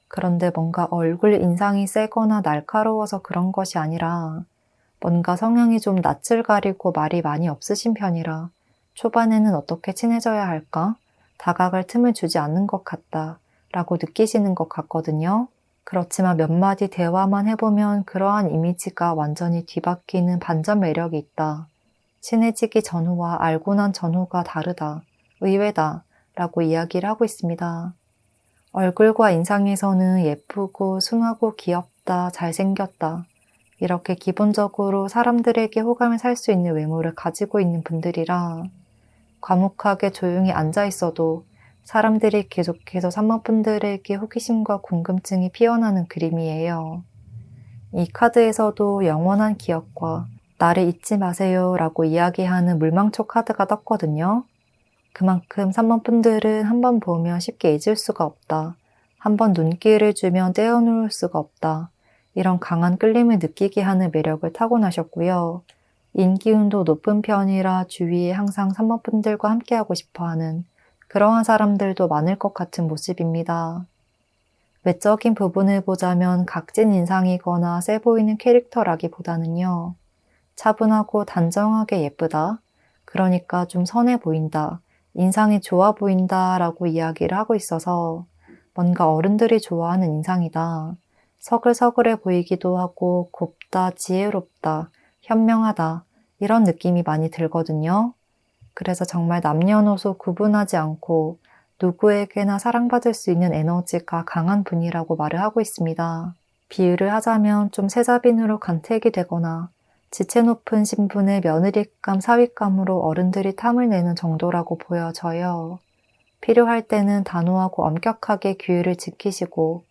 그런데 뭔가 얼굴 인상이 세거나 날카로워서 그런 것이 아니라 뭔가 성향이 좀 낯을 가리고 말이 많이 없으신 편이라 초반에는 어떻게 친해져야 할까? 다가갈 틈을 주지 않는 것 같다. 라고 느끼시는 것 같거든요. 그렇지만 몇 마디 대화만 해보면 그러한 이미지가 완전히 뒤바뀌는 반전 매력이 있다. 친해지기 전후와 알고 난 전후가 다르다. 의외다. 라고 이야기를 하고 있습니다. 얼굴과 인상에서는 예쁘고 순하고 귀엽다, 잘생겼다. 이렇게 기본적으로 사람들에게 호감을 살 수 있는 외모를 가지고 있는 분들이라 과묵하게 조용히 앉아 있어도 사람들이 계속해서 3번 분들에게 호기심과 궁금증이 피어나는 그림이에요. 이 카드에서도 영원한 기억과 나를 잊지 마세요 라고 이야기하는 물망초 카드가 떴거든요. 그만큼 3번 분들은 한번 보면 쉽게 잊을 수가 없다. 한번 눈길을 주면 떼어놓을 수가 없다. 이런 강한 끌림을 느끼게 하는 매력을 타고나셨고요. 인기운도 높은 편이라 주위에 항상 3번 분들과 함께하고 싶어하는 그러한 사람들도 많을 것 같은 모습입니다. 외적인 부분을 보자면 각진 인상이거나 세 보이는 캐릭터라기보다는요. 차분하고 단정하게 예쁘다. 그러니까 좀 선해 보인다. 인상이 좋아 보인다 라고 이야기를 하고 있어서 뭔가 어른들이 좋아하는 인상이다. 서글서글해 보이기도 하고 곱다, 지혜롭다, 현명하다 이런 느낌이 많이 들거든요. 그래서 정말 남녀노소 구분하지 않고 누구에게나 사랑받을 수 있는 에너지가 강한 분이라고 말을 하고 있습니다. 비유를 하자면 좀 세자빈으로 간택이 되거나 지체 높은 신분의 며느리감, 사위감으로 어른들이 탐을 내는 정도라고 보여져요. 필요할 때는 단호하고 엄격하게 규율을 지키시고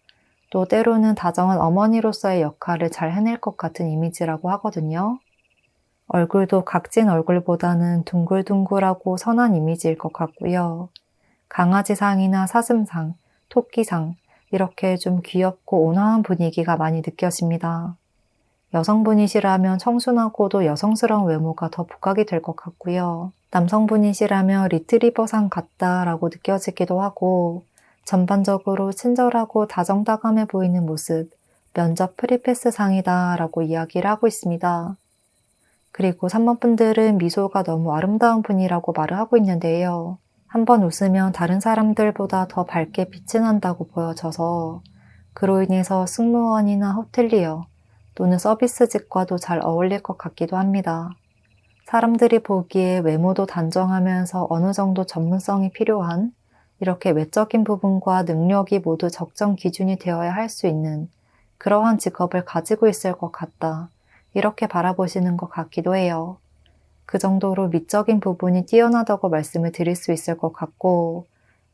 또 때로는 다정한 어머니로서의 역할을 잘 해낼 것 같은 이미지라고 하거든요. 얼굴도 각진 얼굴보다는 둥글둥글하고 선한 이미지일 것 같고요. 강아지상이나 사슴상, 토끼상 이렇게 좀 귀엽고 온화한 분위기가 많이 느껴집니다. 여성분이시라면 청순하고도 여성스러운 외모가 더 부각이 될 것 같고요. 남성분이시라면 리트리버상 같다라고 느껴지기도 하고 전반적으로 친절하고 다정다감해 보이는 모습, 면접 프리패스상이다 라고 이야기를 하고 있습니다. 그리고 3번 분들은 미소가 너무 아름다운 분이라고 말을 하고 있는데요. 한번 웃으면 다른 사람들보다 더 밝게 빛이 난다고 보여져서 그로 인해서 승무원이나 호텔리어 또는 서비스직과도 잘 어울릴 것 같기도 합니다. 사람들이 보기에 외모도 단정하면서 어느 정도 전문성이 필요한 이렇게 외적인 부분과 능력이 모두 적정 기준이 되어야 할 수 있는 그러한 직업을 가지고 있을 것 같다. 이렇게 바라보시는 것 같기도 해요. 그 정도로 미적인 부분이 뛰어나다고 말씀을 드릴 수 있을 것 같고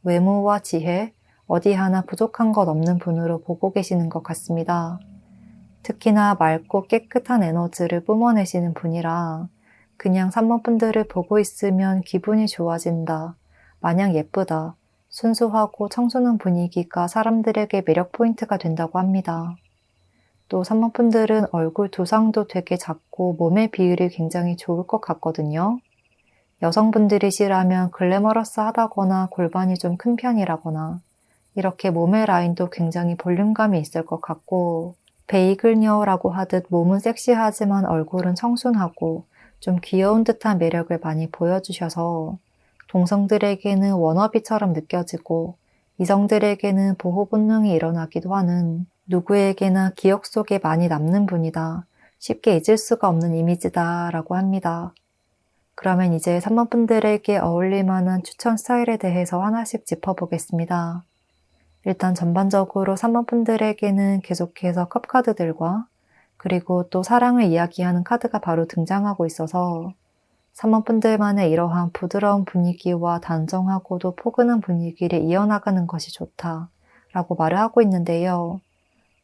외모와 지혜, 어디 하나 부족한 것 없는 분으로 보고 계시는 것 같습니다. 특히나 맑고 깨끗한 에너지를 뿜어내시는 분이라 그냥 3번 분들을 보고 있으면 기분이 좋아진다, 마냥 예쁘다, 순수하고 청순한 분위기가 사람들에게 매력 포인트가 된다고 합니다. 또 3번 분들은 얼굴 두상도 되게 작고 몸의 비율이 굉장히 좋을 것 같거든요. 여성분들이시라면 글래머러스하다거나 골반이 좀 큰 편이라거나 이렇게 몸의 라인도 굉장히 볼륨감이 있을 것 같고 베이글녀라고 하듯 몸은 섹시하지만 얼굴은 청순하고 좀 귀여운 듯한 매력을 많이 보여주셔서 동성들에게는 워너비처럼 느껴지고 이성들에게는 보호 본능이 일어나기도 하는 누구에게나 기억 속에 많이 남는 분이다. 쉽게 잊을 수가 없는 이미지다 라고 합니다. 그러면 이제 3번 분들에게 어울릴 만한 추천 스타일에 대해서 하나씩 짚어보겠습니다. 일단 전반적으로 3번 분들에게는 계속해서 컵카드들과 그리고 또 사랑을 이야기하는 카드가 바로 등장하고 있어서 3번 분들만의 이러한 부드러운 분위기와 단정하고도 포근한 분위기를 이어나가는 것이 좋다 라고 말을 하고 있는데요.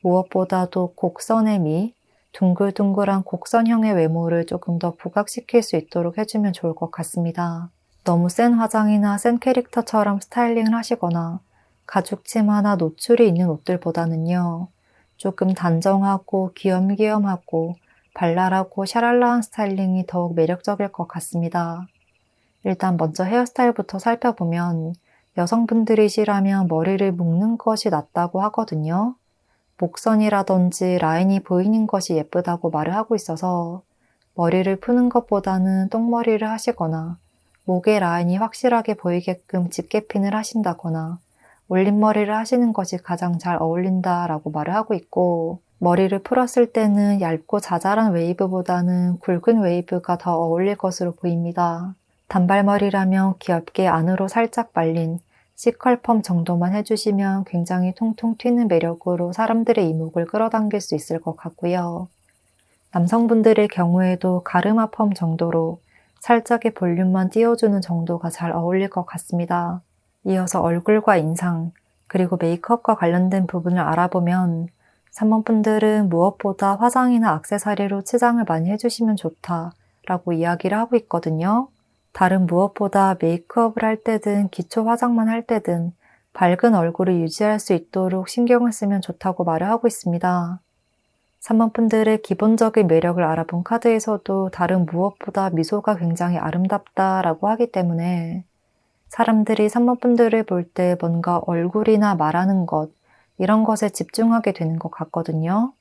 무엇보다도 곡선의 미, 둥글둥글한 곡선형의 외모를 조금 더 부각시킬 수 있도록 해주면 좋을 것 같습니다. 너무 센 화장이나 센 캐릭터처럼 스타일링을 하시거나 가죽 치마나 노출이 있는 옷들보다는요. 조금 단정하고 귀염귀염하고 발랄하고 샤랄라한 스타일링이 더욱 매력적일 것 같습니다. 일단 먼저 헤어스타일부터 살펴보면 여성분들이시라면 머리를 묶는 것이 낫다고 하거든요. 목선이라든지 라인이 보이는 것이 예쁘다고 말을 하고 있어서 머리를 푸는 것보다는 똥머리를 하시거나 목의 라인이 확실하게 보이게끔 집게핀을 하신다거나 올림머리를 하시는 것이 가장 잘 어울린다라고 말을 하고 있고 머리를 풀었을 때는 얇고 자잘한 웨이브보다는 굵은 웨이브가 더 어울릴 것으로 보입니다. 단발머리라면 귀엽게 안으로 살짝 말린 C컬펌 정도만 해주시면 굉장히 통통 튀는 매력으로 사람들의 이목을 끌어당길 수 있을 것 같고요. 남성분들의 경우에도 가르마 펌 정도로 살짝의 볼륨만 띄워주는 정도가 잘 어울릴 것 같습니다. 이어서 얼굴과 인상, 그리고 메이크업과 관련된 부분을 알아보면 3번 분들은 무엇보다 화장이나 액세서리로 치장을 많이 해주시면 좋다라고 이야기를 하고 있거든요. 다른 무엇보다 메이크업을 할 때든 기초 화장만 할 때든 밝은 얼굴을 유지할 수 있도록 신경을 쓰면 좋다고 말을 하고 있습니다. 3번 분들의 기본적인 매력을 알아본 카드에서도 다른 무엇보다 미소가 굉장히 아름답다라고 하기 때문에 사람들이 3번 분들을 볼 때 뭔가 얼굴이나 말하는 것, 이런 것에 집중하게 되는 것 같거든요.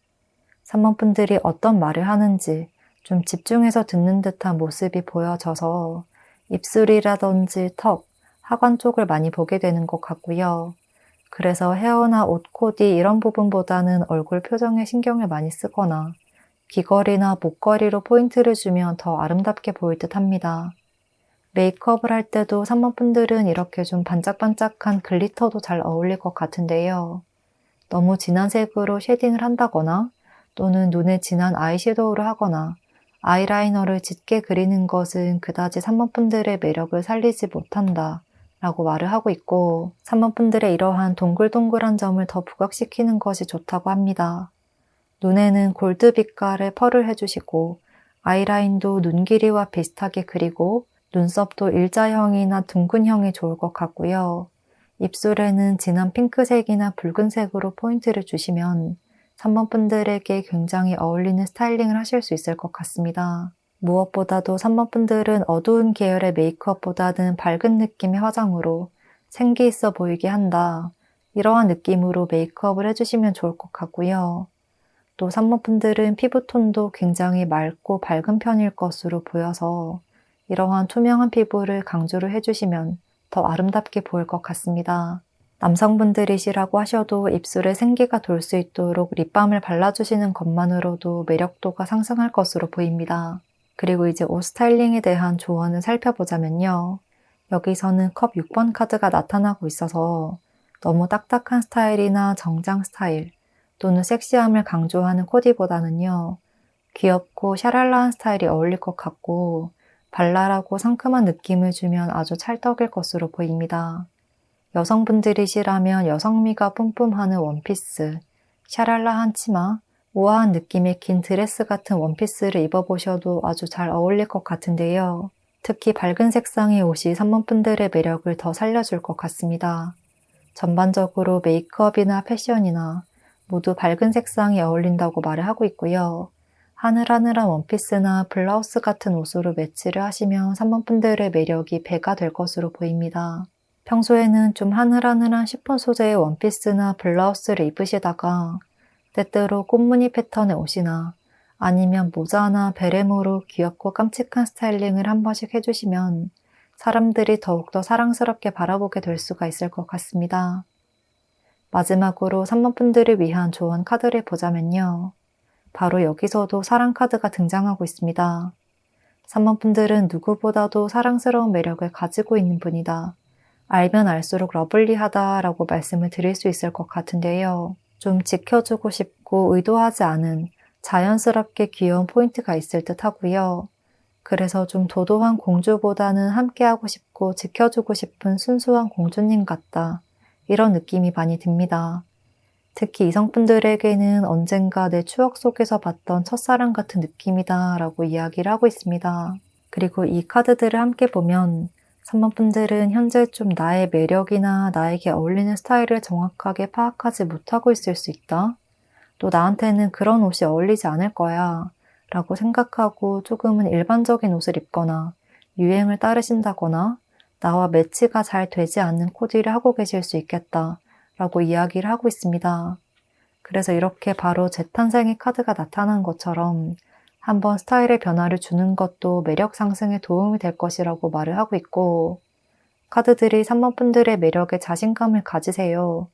3번 분들이 어떤 말을 하는지 좀 집중해서 듣는 듯한 모습이 보여져서 입술이라든지 턱, 하관 쪽을 많이 보게 되는 것 같고요. 그래서 헤어나 옷, 코디 이런 부분보다는 얼굴 표정에 신경을 많이 쓰거나 귀걸이나 목걸이로 포인트를 주면 더 아름답게 보일 듯 합니다. 메이크업을 할 때도 3번 분들은 이렇게 좀 반짝반짝한 글리터도 잘 어울릴 것 같은데요. 너무 진한 색으로 쉐딩을 한다거나 또는 눈에 진한 아이섀도우를 하거나 아이라이너를 짙게 그리는 것은 그다지 3번 분들의 매력을 살리지 못한다 라고 말을 하고 있고 3번 분들의 이러한 동글동글한 점을 더 부각시키는 것이 좋다고 합니다. 눈에는 골드 빛깔의 펄을 해주시고 아이라인도 눈 길이와 비슷하게 그리고 눈썹도 일자형이나 둥근형이 좋을 것 같고요. 입술에는 진한 핑크색이나 붉은색으로 포인트를 주시면 3번 분들에게 굉장히 어울리는 스타일링을 하실 수 있을 것 같습니다. 무엇보다도 3번 분들은 어두운 계열의 메이크업보다는 밝은 느낌의 화장으로 생기 있어 보이게 한다. 이러한 느낌으로 메이크업을 해주시면 좋을 것 같고요. 또 3번 분들은 피부톤도 굉장히 맑고 밝은 편일 것으로 보여서 이러한 투명한 피부를 강조를 해주시면 더 아름답게 보일 것 같습니다. 남성분들이시라고 하셔도 입술에 생기가 돌 수 있도록 립밤을 발라주시는 것만으로도 매력도가 상승할 것으로 보입니다. 그리고 이제 옷 스타일링에 대한 조언을 살펴보자면요. 여기서는 컵 6번 카드가 나타나고 있어서 너무 딱딱한 스타일이나 정장 스타일 또는 섹시함을 강조하는 코디보다는요. 귀엽고 샤랄라한 스타일이 어울릴 것 같고 발랄하고 상큼한 느낌을 주면 아주 찰떡일 것으로 보입니다. 여성분들이시라면 여성미가 뿜뿜하는 원피스, 샤랄라한 치마, 우아한 느낌의 긴 드레스 같은 원피스를 입어보셔도 아주 잘 어울릴 것 같은데요. 특히 밝은 색상의 옷이 3번 분들의 매력을 더 살려줄 것 같습니다. 전반적으로 메이크업이나 패션이나 모두 밝은 색상이 어울린다고 말을 하고 있고요. 하늘하늘한 원피스나 블라우스 같은 옷으로 매치를 하시면 3번 분들의 매력이 배가 될 것으로 보입니다. 평소에는 좀 하늘하늘한 시폰 소재의 원피스나 블라우스를 입으시다가 때때로 꽃무늬 패턴의 옷이나 아니면 모자나 베레모로 귀엽고 깜찍한 스타일링을 한 번씩 해주시면 사람들이 더욱더 사랑스럽게 바라보게 될 수가 있을 것 같습니다. 마지막으로 3번 분들을 위한 조언 카드를 보자면요. 바로 여기서도 사랑 카드가 등장하고 있습니다. 3번 분들은 누구보다도 사랑스러운 매력을 가지고 있는 분이다. 알면 알수록 러블리하다라고 말씀을 드릴 수 있을 것 같은데요. 좀 지켜주고 싶고 의도하지 않은 자연스럽게 귀여운 포인트가 있을 듯 하고요. 그래서 좀 도도한 공주보다는 함께하고 싶고 지켜주고 싶은 순수한 공주님 같다. 이런 느낌이 많이 듭니다. 특히 이성분들에게는 언젠가 내 추억 속에서 봤던 첫사랑 같은 느낌이다 라고 이야기를 하고 있습니다. 그리고 이 카드들을 함께 보면 3번 분들은 현재 좀 나의 매력이나 나에게 어울리는 스타일을 정확하게 파악하지 못하고 있을 수 있다. 또 나한테는 그런 옷이 어울리지 않을 거야 라고 생각하고 조금은 일반적인 옷을 입거나 유행을 따르신다거나 나와 매치가 잘 되지 않는 코디를 하고 계실 수 있겠다 라고 이야기를 하고 있습니다. 그래서 이렇게 바로 재탄생의 카드가 나타난 것처럼 한번 스타일의 변화를 주는 것도 매력 상승에 도움이 될 것이라고 말을 하고 있고 카드들이 3번 분들의 매력에 자신감을 가지세요.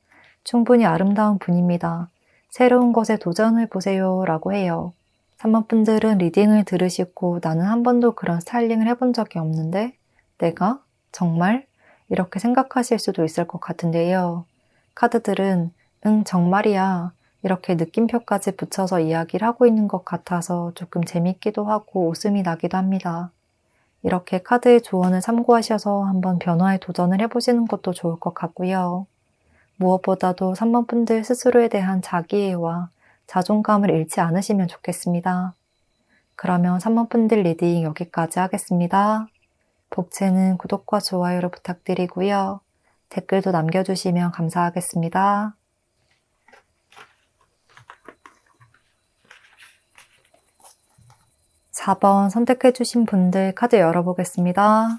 충분히 아름다운 분입니다. 새로운 것에 도전해보세요 라고 해요. 3번 분들은 리딩을 들으시고 나는 한 번도 그런 스타일링을 해본 적이 없는데 내가? 정말? 이렇게 생각하실 수도 있을 것 같은데요. 카드들은 응 정말이야 이렇게 느낌표까지 붙여서 이야기를 하고 있는 것 같아서 조금 재밌기도 하고 웃음이 나기도 합니다. 이렇게 카드의 조언을 참고하셔서 한번 변화에 도전을 해보시는 것도 좋을 것 같고요. 무엇보다도 3번 분들 스스로에 대한 자기애와 자존감을 잃지 않으시면 좋겠습니다. 그러면 3번 분들 리딩 여기까지 하겠습니다. 복채는 구독과 좋아요를 부탁드리고요. 댓글도 남겨주시면 감사하겠습니다. 4번 선택해주신 분들 카드 열어보겠습니다.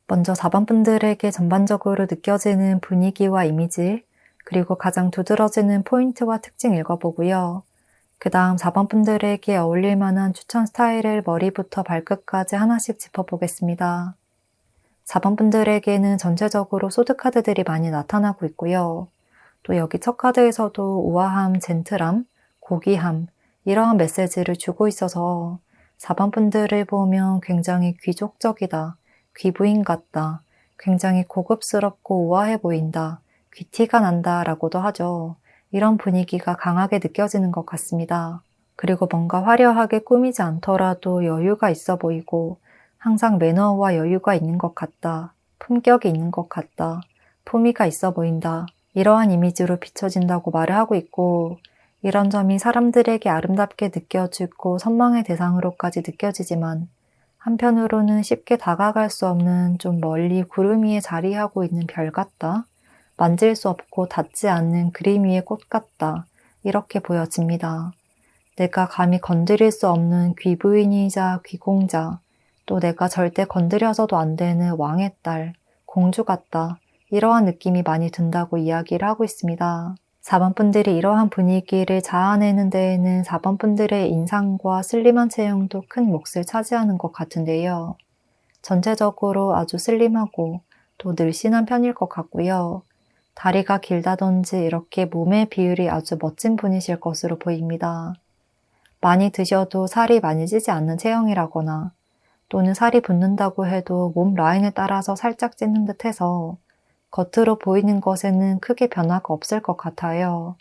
먼저 4번 분들에게 전반적으로 느껴지는 분위기와 이미지, 그리고 가장 두드러지는 포인트와 특징 읽어보고요. 그 다음 4번 분들에게 어울릴 만한 추천 스타일을 머리부터 발끝까지 하나씩 짚어보겠습니다. 4번 분들에게는 전체적으로 소드카드들이 많이 나타나고 있고요. 또 여기 첫 카드에서도 우아함, 젠틀함, 고귀함 이러한 메시지를 주고 있어서 4번 분들을 보면 굉장히 귀족적이다, 귀부인 같다, 굉장히 고급스럽고 우아해 보인다, 귀티가 난다 라고도 하죠. 이런 분위기가 강하게 느껴지는 것 같습니다. 그리고 뭔가 화려하게 꾸미지 않더라도 여유가 있어 보이고 항상 매너와 여유가 있는 것 같다. 품격이 있는 것 같다. 품위가 있어 보인다. 이러한 이미지로 비춰진다고 말을 하고 있고, 이런 점이 사람들에게 아름답게 느껴지고 선망의 대상으로까지 느껴지지만, 한편으로는 쉽게 다가갈 수 없는 좀 멀리 구름 위에 자리하고 있는 별 같다. 만질 수 없고 닿지 않는 그림 위의 꽃 같다. 이렇게 보여집니다. 내가 감히 건드릴 수 없는 귀부인이자 귀공자, 또 내가 절대 건드려서도 안 되는 왕의 딸, 공주 같다. 이러한 느낌이 많이 든다고 이야기를 하고 있습니다. 4번 분들이 이러한 분위기를 자아내는 데에는 4번 분들의 인상과 슬림한 체형도 큰 몫을 차지하는 것 같은데요. 전체적으로 아주 슬림하고 또 늘씬한 편일 것 같고요. 다리가 길다든지 이렇게 몸의 비율이 아주 멋진 분이실 것으로 보입니다. 많이 드셔도 살이 많이 찌지 않는 체형이라거나 또는 살이 붙는다고 해도 몸 라인에 따라서 살짝 찌는 듯 해서 겉으로 보이는 것에는 크게 변화가 없을 것 같아요.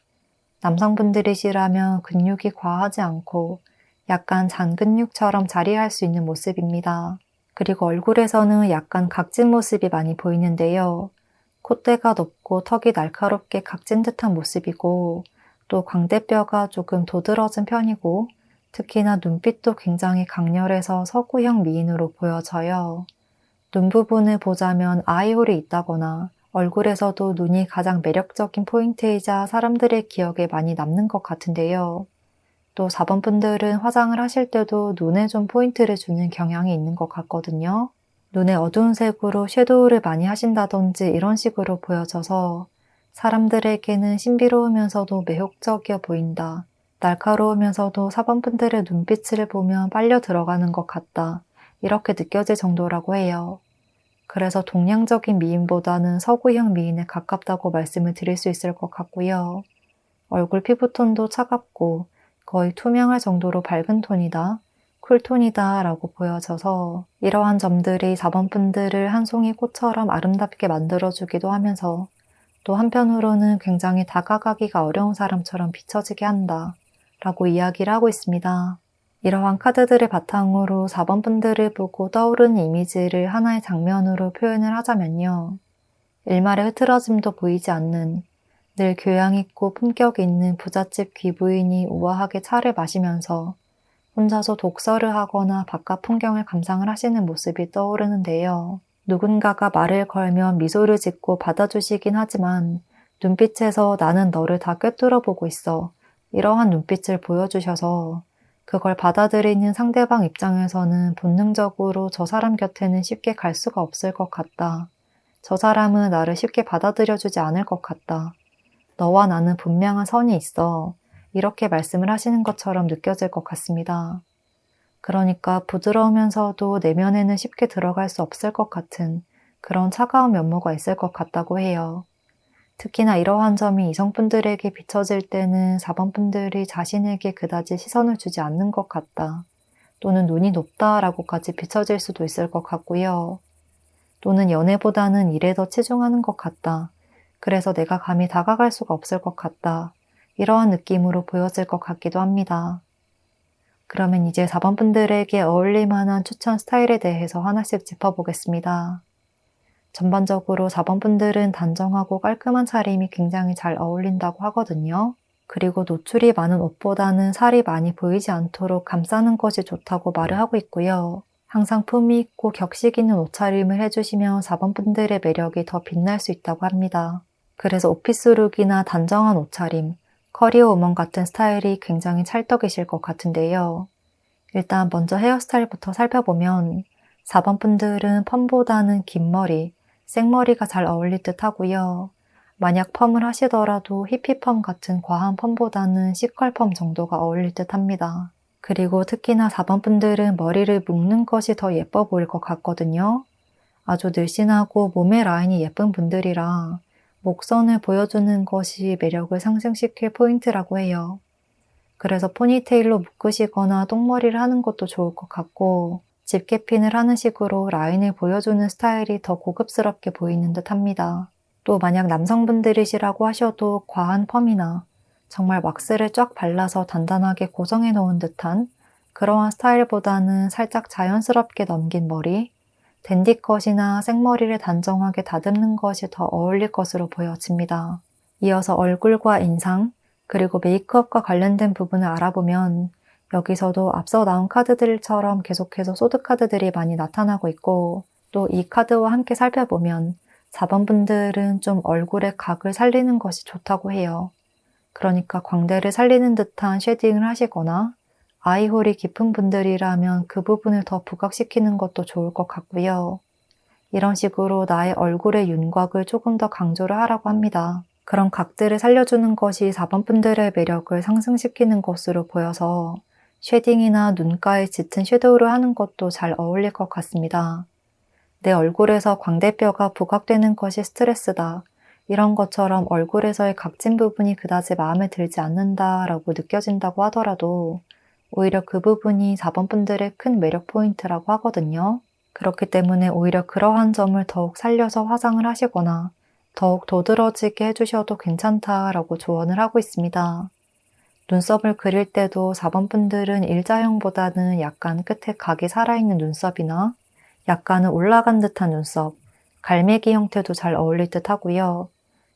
남성분들이시라면 근육이 과하지 않고 약간 잔근육처럼 자리할 수 있는 모습입니다. 그리고 얼굴에서는 약간 각진 모습이 많이 보이는데요. 콧대가 높고 턱이 날카롭게 각진 듯한 모습이고 또 광대뼈가 조금 도드러진 편이고 특히나 눈빛도 굉장히 강렬해서 서구형 미인으로 보여져요. 눈 부분을 보자면 아이홀이 있다거나 얼굴에서도 눈이 가장 매력적인 포인트이자 사람들의 기억에 많이 남는 것 같은데요. 또 4번 분들은 화장을 하실 때도 눈에 좀 포인트를 주는 경향이 있는 것 같거든요. 눈에 어두운 색으로 섀도우를 많이 하신다든지 이런 식으로 보여져서 사람들에게는 신비로우면서도 매혹적이어 보인다. 날카로우면서도 4번 분들의 눈빛을 보면 빨려 들어가는 것 같다. 이렇게 느껴질 정도라고 해요. 그래서 동양적인 미인보다는 서구형 미인에 가깝다고 말씀을 드릴 수 있을 것 같고요. 얼굴 피부톤도 차갑고 거의 투명할 정도로 밝은 톤이다, 쿨톤이다 라고 보여져서 이러한 점들이 4번 분들을 한 송이 꽃처럼 아름답게 만들어주기도 하면서 또 한편으로는 굉장히 다가가기가 어려운 사람처럼 비춰지게 한다 라고 이야기를 하고 있습니다. 이러한 카드들을 바탕으로 4번 분들을 보고 떠오르는 이미지를 하나의 장면으로 표현을 하자면요. 일말의 흐트러짐도 보이지 않는 늘 교양 있고 품격 있는 부잣집 귀부인이 우아하게 차를 마시면서 혼자서 독서를 하거나 바깥 풍경을 감상을 하시는 모습이 떠오르는데요. 누군가가 말을 걸면 미소를 짓고 받아주시긴 하지만 눈빛에서 나는 너를 다 꿰뚫어 보고 있어. 이러한 눈빛을 보여주셔서 그걸 받아들이는 상대방 입장에서는 본능적으로 저 사람 곁에는 쉽게 갈 수가 없을 것 같다. 저 사람은 나를 쉽게 받아들여주지 않을 것 같다. 너와 나는 분명한 선이 있어. 이렇게 말씀을 하시는 것처럼 느껴질 것 같습니다. 그러니까 부드러우면서도 내면에는 쉽게 들어갈 수 없을 것 같은 그런 차가운 면모가 있을 것 같다고 해요. 특히나 이러한 점이 이성분들에게 비춰질 때는 4번 분들이 자신에게 그다지 시선을 주지 않는 것 같다. 또는 눈이 높다라고까지 비춰질 수도 있을 것 같고요. 또는 연애보다는 일에 더 치중하는 것 같다. 그래서 내가 감히 다가갈 수가 없을 것 같다. 이러한 느낌으로 보여질 것 같기도 합니다. 그러면 이제 4번 분들에게 어울릴 만한 추천 스타일에 대해서 하나씩 짚어보겠습니다. 전반적으로 4번 분들은 단정하고 깔끔한 차림이 굉장히 잘 어울린다고 하거든요. 그리고 노출이 많은 옷보다는 살이 많이 보이지 않도록 감싸는 것이 좋다고 말을 하고 있고요. 항상 품위 있고 격식 있는 옷차림을 해주시면 4번 분들의 매력이 더 빛날 수 있다고 합니다. 그래서 오피스룩이나 단정한 옷차림, 커리어 우먼 같은 스타일이 굉장히 찰떡이실 것 같은데요. 일단 먼저 헤어스타일부터 살펴보면 4번 분들은 펌보다는 긴 머리, 생머리가 잘 어울릴 듯 하고요. 만약 펌을 하시더라도 히피펌 같은 과한 펌보다는 시컬펌 정도가 어울릴 듯 합니다. 그리고 특히나 4번 분들은 머리를 묶는 것이 더 예뻐 보일 것 같거든요. 아주 늘씬하고 몸의 라인이 예쁜 분들이라 목선을 보여주는 것이 매력을 상승시킬 포인트라고 해요. 그래서 포니테일로 묶으시거나 똥머리를 하는 것도 좋을 것 같고 집게핀을 하는 식으로 라인을 보여주는 스타일이 더 고급스럽게 보이는 듯 합니다. 또 만약 남성분들이시라고 하셔도 과한 펌이나 정말 왁스를 쫙 발라서 단단하게 고정해 놓은 듯한 그러한 스타일보다는 살짝 자연스럽게 넘긴 머리, 댄디컷이나 생머리를 단정하게 다듬는 것이 더 어울릴 것으로 보여집니다. 이어서 얼굴과 인상, 그리고 메이크업과 관련된 부분을 알아보면 여기서도 앞서 나온 카드들처럼 계속해서 소드카드들이 많이 나타나고 있고, 또 이 카드와 함께 살펴보면 4번 분들은 좀 얼굴의 각을 살리는 것이 좋다고 해요. 그러니까 광대를 살리는 듯한 쉐딩을 하시거나 아이홀이 깊은 분들이라면 그 부분을 더 부각시키는 것도 좋을 것 같고요. 이런 식으로 나의 얼굴의 윤곽을 조금 더 강조를 하라고 합니다. 그런 각들을 살려주는 것이 4번 분들의 매력을 상승시키는 것으로 보여서 쉐딩이나 눈가에 짙은 섀도우를 하는 것도 잘 어울릴 것 같습니다. 내 얼굴에서 광대뼈가 부각되는 것이 스트레스다. 이런 것처럼 얼굴에서의 각진 부분이 그다지 마음에 들지 않는다라고 느껴진다고 하더라도 오히려 그 부분이 4번 분들의 큰 매력 포인트라고 하거든요. 그렇기 때문에 오히려 그러한 점을 더욱 살려서 화장을 하시거나 더욱 도드러지게 해주셔도 괜찮다라고 조언을 하고 있습니다. 눈썹을 그릴 때도 4번 분들은 일자형보다는 약간 끝에 각이 살아있는 눈썹이나 약간은 올라간 듯한 눈썹, 갈매기 형태도 잘 어울릴 듯 하고요.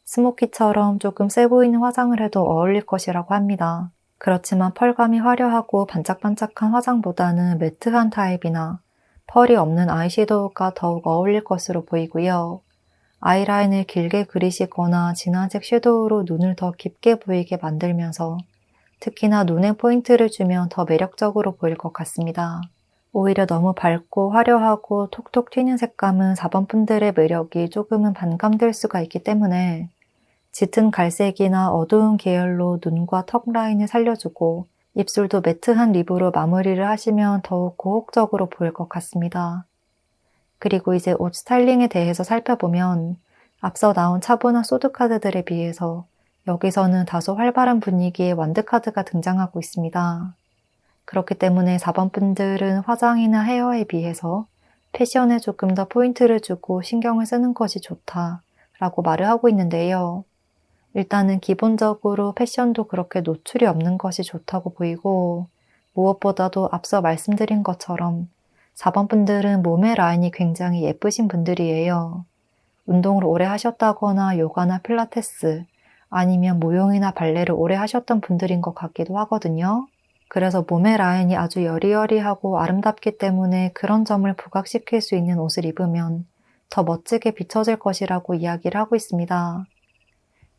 스모키처럼 조금 세 보이는 화장을 해도 어울릴 것이라고 합니다. 그렇지만 펄감이 화려하고 반짝반짝한 화장보다는 매트한 타입이나 펄이 없는 아이섀도우가 더욱 어울릴 것으로 보이고요. 아이라인을 길게 그리시거나 진한색 섀도우로 눈을 더 깊게 보이게 만들면서 특히나 눈에 포인트를 주면 더 매력적으로 보일 것 같습니다. 오히려 너무 밝고 화려하고 톡톡 튀는 색감은 4번 분들의 매력이 조금은 반감될 수가 있기 때문에 짙은 갈색이나 어두운 계열로 눈과 턱 라인을 살려주고 입술도 매트한 립으로 마무리를 하시면 더욱 고혹적으로 보일 것 같습니다. 그리고 이제 옷 스타일링에 대해서 살펴보면 앞서 나온 차분한 소드카드들에 비해서 여기서는 다소 활발한 분위기의 완드카드가 등장하고 있습니다. 그렇기 때문에 4번 분들은 화장이나 헤어에 비해서 패션에 조금 더 포인트를 주고 신경을 쓰는 것이 좋다라고 말을 하고 있는데요. 일단은 기본적으로 패션도 그렇게 노출이 없는 것이 좋다고 보이고 무엇보다도 앞서 말씀드린 것처럼 4번 분들은 몸의 라인이 굉장히 예쁘신 분들이에요. 운동을 오래 하셨다거나 요가나 필라테스 아니면 모용이나 발레를 오래 하셨던 분들인 것 같기도 하거든요. 그래서 몸의 라인이 아주 여리여리하고 아름답기 때문에 그런 점을 부각시킬 수 있는 옷을 입으면 더 멋지게 비춰질 것이라고 이야기를 하고 있습니다.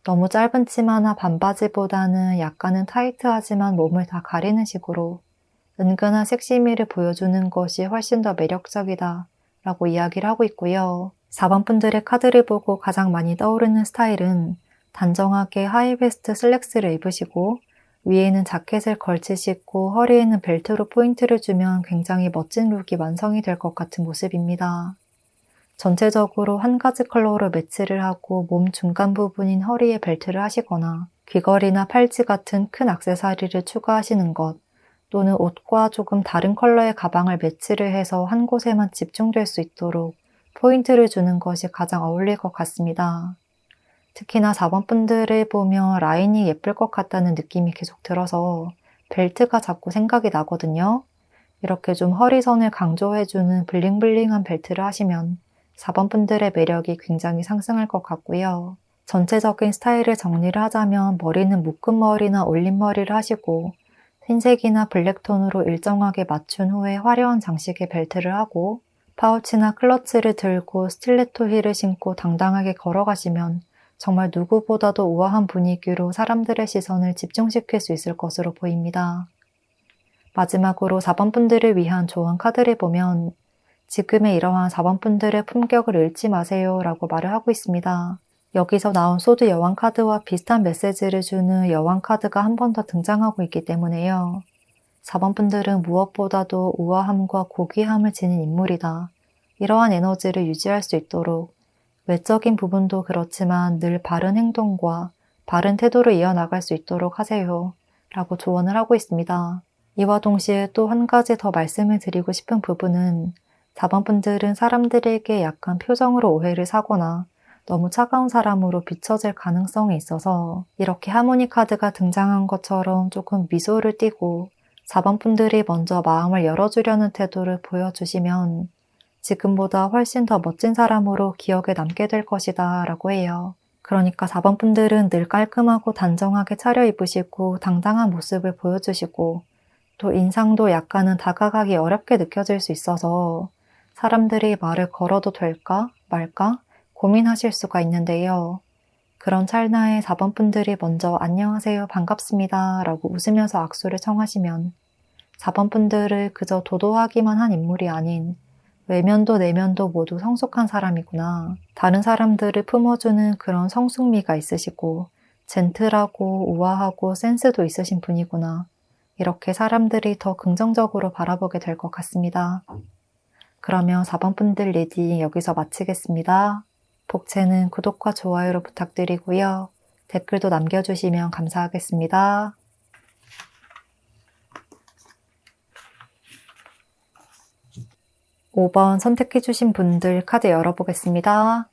너무 짧은 치마나 반바지보다는 약간은 타이트하지만 몸을 다 가리는 식으로 은근한 섹시미를 보여주는 것이 훨씬 더 매력적이다 라고 이야기를 하고 있고요. 4번 분들의 카드를 보고 가장 많이 떠오르는 스타일은 단정하게 하이베스트 슬랙스를 입으시고 위에는 자켓을 걸치시고 허리에는 벨트로 포인트를 주면 굉장히 멋진 룩이 완성이 될 것 같은 모습입니다. 전체적으로 한 가지 컬러로 매치를 하고 몸 중간 부분인 허리에 벨트를 하시거나 귀걸이나 팔찌 같은 큰 액세서리를 추가하시는 것 또는 옷과 조금 다른 컬러의 가방을 매치를 해서 한 곳에만 집중될 수 있도록 포인트를 주는 것이 가장 어울릴 것 같습니다. 특히나 4번 분들을 보면 라인이 예쁠 것 같다는 느낌이 계속 들어서 벨트가 자꾸 생각이 나거든요. 이렇게 좀 허리선을 강조해주는 블링블링한 벨트를 하시면 4번 분들의 매력이 굉장히 상승할 것 같고요. 전체적인 스타일을 정리를 하자면 머리는 묶음머리나 올림머리를 하시고 흰색이나 블랙톤으로 일정하게 맞춘 후에 화려한 장식의 벨트를 하고 파우치나 클러치를 들고 스틸레토 힐을 신고 당당하게 걸어가시면 정말 누구보다도 우아한 분위기로 사람들의 시선을 집중시킬 수 있을 것으로 보입니다. 마지막으로 4번 분들을 위한 조언 카드를 보면 지금의 이러한 4번 분들의 품격을 잃지 마세요 라고 말을 하고 있습니다. 여기서 나온 소드 여왕 카드와 비슷한 메시지를 주는 여왕 카드가 한 번 더 등장하고 있기 때문에요. 4번 분들은 무엇보다도 우아함과 고귀함을 지닌 인물이다. 이러한 에너지를 유지할 수 있도록 외적인 부분도 그렇지만 늘 바른 행동과 바른 태도를 이어나갈 수 있도록 하세요 라고 조언을 하고 있습니다. 이와 동시에 또 한 가지 더 말씀을 드리고 싶은 부분은 4번 분들은 사람들에게 약간 표정으로 오해를 사거나 너무 차가운 사람으로 비춰질 가능성이 있어서 이렇게 하모니 카드가 등장한 것처럼 조금 미소를 띠고 4번 분들이 먼저 마음을 열어주려는 태도를 보여주시면 지금보다 훨씬 더 멋진 사람으로 기억에 남게 될 것이다 라고 해요. 그러니까 4번 분들은 늘 깔끔하고 단정하게 차려입으시고 당당한 모습을 보여주시고 또 인상도 약간은 다가가기 어렵게 느껴질 수 있어서 사람들이 말을 걸어도 될까 말까 고민하실 수가 있는데요. 그런 찰나에 4번 분들이 먼저 안녕하세요 반갑습니다 라고 웃으면서 악수를 청하시면 4번 분들을 그저 도도하기만 한 인물이 아닌 외면도 내면도 모두 성숙한 사람이구나. 다른 사람들을 품어주는 그런 성숙미가 있으시고 젠틀하고 우아하고 센스도 있으신 분이구나. 이렇게 사람들이 더 긍정적으로 바라보게 될 것 같습니다. 그러면 4번 분들 리딩 여기서 마치겠습니다. 복채는 구독과 좋아요로 부탁드리고요. 댓글도 남겨주시면 감사하겠습니다. 5번 선택해주신 분들 카드 열어보겠습니다.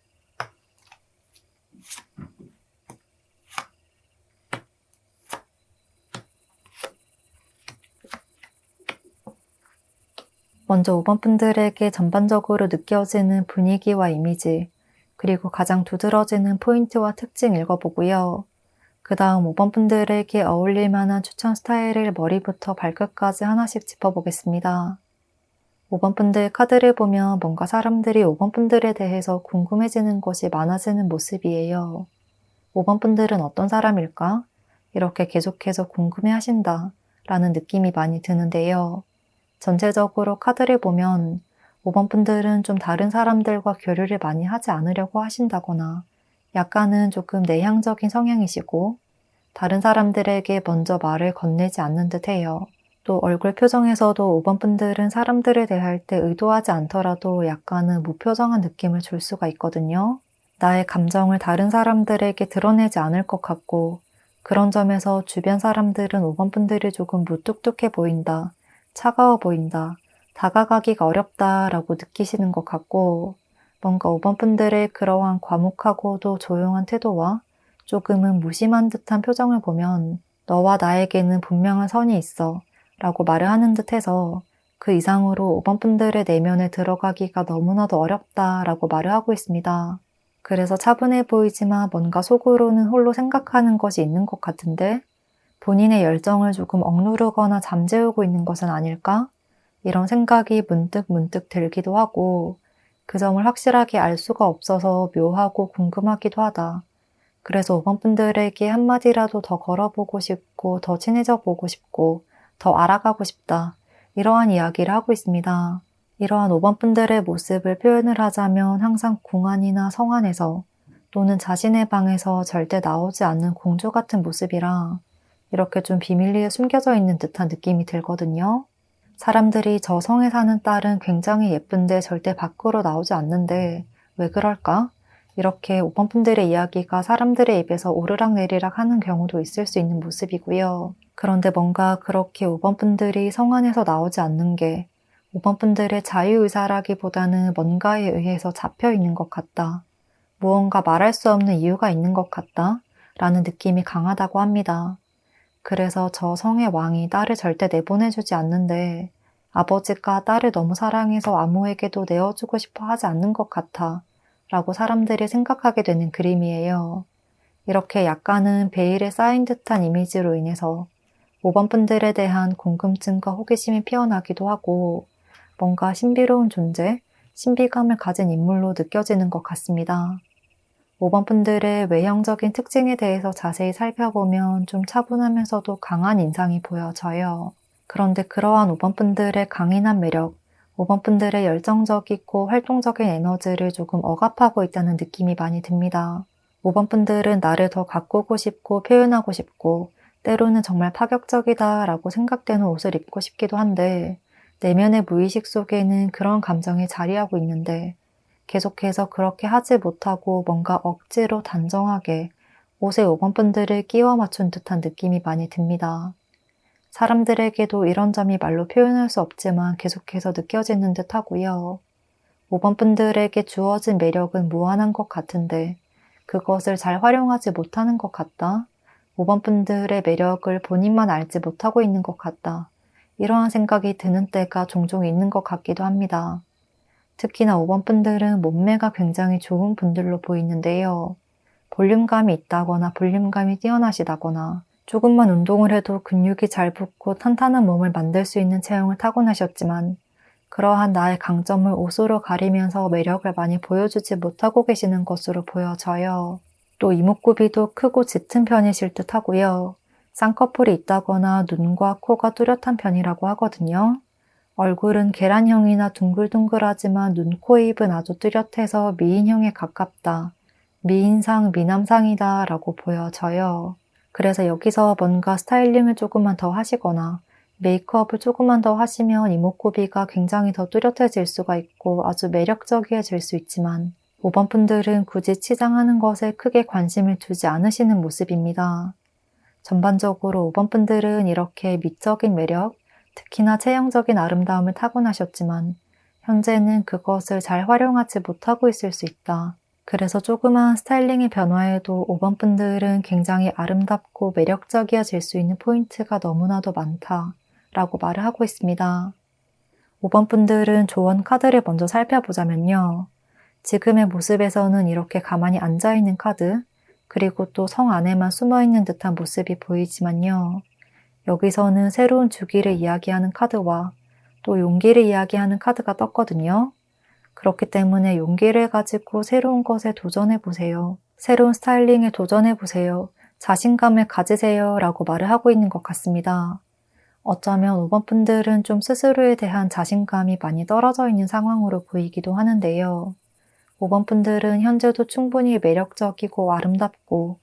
먼저 5번 분들에게 전반적으로 느껴지는 분위기와 이미지, 그리고 가장 두드러지는 포인트와 특징 읽어보고요. 그 다음 5번 분들에게 어울릴 만한 추천 스타일을 머리부터 발끝까지 하나씩 짚어보겠습니다. 5번 분들 카드를 보면 뭔가 사람들이 5번 분들에 대해서 궁금해지는 것이 많아지는 모습이에요. 5번 분들은 어떤 사람일까? 이렇게 계속해서 궁금해 하신다 라는 느낌이 많이 드는데요. 전체적으로 카드를 보면 5번 분들은 좀 다른 사람들과 교류를 많이 하지 않으려고 하신다거나 약간은 조금 내향적인 성향이시고 다른 사람들에게 먼저 말을 건네지 않는 듯 해요. 또 얼굴 표정에서도 5번 분들은 사람들을 대할 때 의도하지 않더라도 약간은 무표정한 느낌을 줄 수가 있거든요. 나의 감정을 다른 사람들에게 드러내지 않을 것 같고 그런 점에서 주변 사람들은 5번 분들이 조금 무뚝뚝해 보인다, 차가워 보인다, 다가가기가 어렵다 라고 느끼시는 것 같고 뭔가 5번 분들의 그러한 과묵하고도 조용한 태도와 조금은 무심한 듯한 표정을 보면 너와 나에게는 분명한 선이 있어 라고 말을 하는 듯 해서 그 이상으로 5번 분들의 내면에 들어가기가 너무나도 어렵다 라고 말을 하고 있습니다. 그래서 차분해 보이지만 뭔가 속으로는 홀로 생각하는 것이 있는 것 같은데 본인의 열정을 조금 억누르거나 잠재우고 있는 것은 아닐까? 이런 생각이 문득 들기도 하고 그 점을 확실하게 알 수가 없어서 묘하고 궁금하기도 하다. 그래서 5번 분들에게 한마디라도 더 걸어보고 싶고 더 친해져 보고 싶고 더 알아가고 싶다. 이러한 이야기를 하고 있습니다. 이러한 5번 분들의 모습을 표현을 하자면 항상 궁안이나 성 안에서 또는 자신의 방에서 절대 나오지 않는 공주 같은 모습이라 이렇게 좀 비밀리에 숨겨져 있는 듯한 느낌이 들거든요. 사람들이 저 성에 사는 딸은 굉장히 예쁜데 절대 밖으로 나오지 않는데 왜 그럴까? 이렇게 5번 분들의 이야기가 사람들의 입에서 오르락내리락 하는 경우도 있을 수 있는 모습이고요. 그런데 뭔가 그렇게 5번 분들이 성 안에서 나오지 않는 게 5번 분들의 자유의사라기보다는 뭔가에 의해서 잡혀 있는 것 같다. 무언가 말할 수 없는 이유가 있는 것 같다. 라는 느낌이 강하다고 합니다. 그래서 저 성의 왕이 딸을 절대 내보내주지 않는데 아버지가 딸을 너무 사랑해서 아무에게도 내어주고 싶어 하지 않는 것 같아. 라고 사람들이 생각하게 되는 그림이에요. 이렇게 약간은 베일에 쌓인 듯한 이미지로 인해서 5번 분들에 대한 궁금증과 호기심이 피어나기도 하고 뭔가 신비로운 존재, 신비감을 가진 인물로 느껴지는 것 같습니다. 5번 분들의 외형적인 특징에 대해서 자세히 살펴보면 좀 차분하면서도 강한 인상이 보여져요. 그런데 그러한 5번 분들의 강인한 매력, 5번 분들의 열정적이고 활동적인 에너지를 조금 억압하고 있다는 느낌이 많이 듭니다. 5번 분들은 나를 더 가꾸고 싶고 표현하고 싶고 때로는 정말 파격적이다 라고 생각되는 옷을 입고 싶기도 한데 내면의 무의식 속에는 그런 감정이 자리하고 있는데 계속해서 그렇게 하지 못하고 뭔가 억지로 단정하게 옷에 5번 분들을 끼워 맞춘 듯한 느낌이 많이 듭니다. 사람들에게도 이런 점이 말로 표현할 수 없지만 계속해서 느껴지는 듯 하고요. 5번 분들에게 주어진 매력은 무한한 것 같은데 그것을 잘 활용하지 못하는 것 같다. 5번 분들의 매력을 본인만 알지 못하고 있는 것 같다. 이러한 생각이 드는 때가 종종 있는 것 같기도 합니다. 특히나 5번 분들은 몸매가 굉장히 좋은 분들로 보이는데요. 볼륨감이 있다거나 볼륨감이 뛰어나시다거나 조금만 운동을 해도 근육이 잘 붙고 탄탄한 몸을 만들 수 있는 체형을 타고나셨지만 그러한 나의 강점을 옷으로 가리면서 매력을 많이 보여주지 못하고 계시는 것으로 보여져요. 또 이목구비도 크고 짙은 편이실 듯 하고요. 쌍꺼풀이 있다거나 눈과 코가 뚜렷한 편이라고 하거든요. 얼굴은 계란형이나 둥글둥글하지만 눈, 코, 입은 아주 뚜렷해서 미인형에 가깝다. 미인상, 미남상이다 라고 보여져요. 그래서 여기서 뭔가 스타일링을 조금만 더 하시거나 메이크업을 조금만 더 하시면 이목구비가 굉장히 더 뚜렷해질 수가 있고 아주 매력적이어질 수 있지만 5번 분들은 굳이 치장하는 것에 크게 관심을 두지 않으시는 모습입니다. 전반적으로 5번 분들은 이렇게 미적인 매력, 특히나 체형적인 아름다움을 타고나셨지만 현재는 그것을 잘 활용하지 못하고 있을 수 있다. 그래서 조그마한 스타일링의 변화에도 5번 분들은 굉장히 아름답고 매력적이어질 수 있는 포인트가 너무나도 많다 라고 말을 하고 있습니다. 5번 분들은 조언 카드를 먼저 살펴보자면요. 지금의 모습에서는 이렇게 가만히 앉아있는 카드, 그리고 또 성 안에만 숨어있는 듯한 모습이 보이지만요. 여기서는 새로운 주기를 이야기하는 카드와 또 용기를 이야기하는 카드가 떴거든요. 그렇기 때문에 용기를 가지고 새로운 것에 도전해보세요. 새로운 스타일링에 도전해보세요. 자신감을 가지세요 라고 말을 하고 있는 것 같습니다. 어쩌면 5번 분들은 좀 스스로에 대한 자신감이 많이 떨어져 있는 상황으로 보이기도 하는데요. 5번 분들은 현재도 충분히 매력적이고 아름답고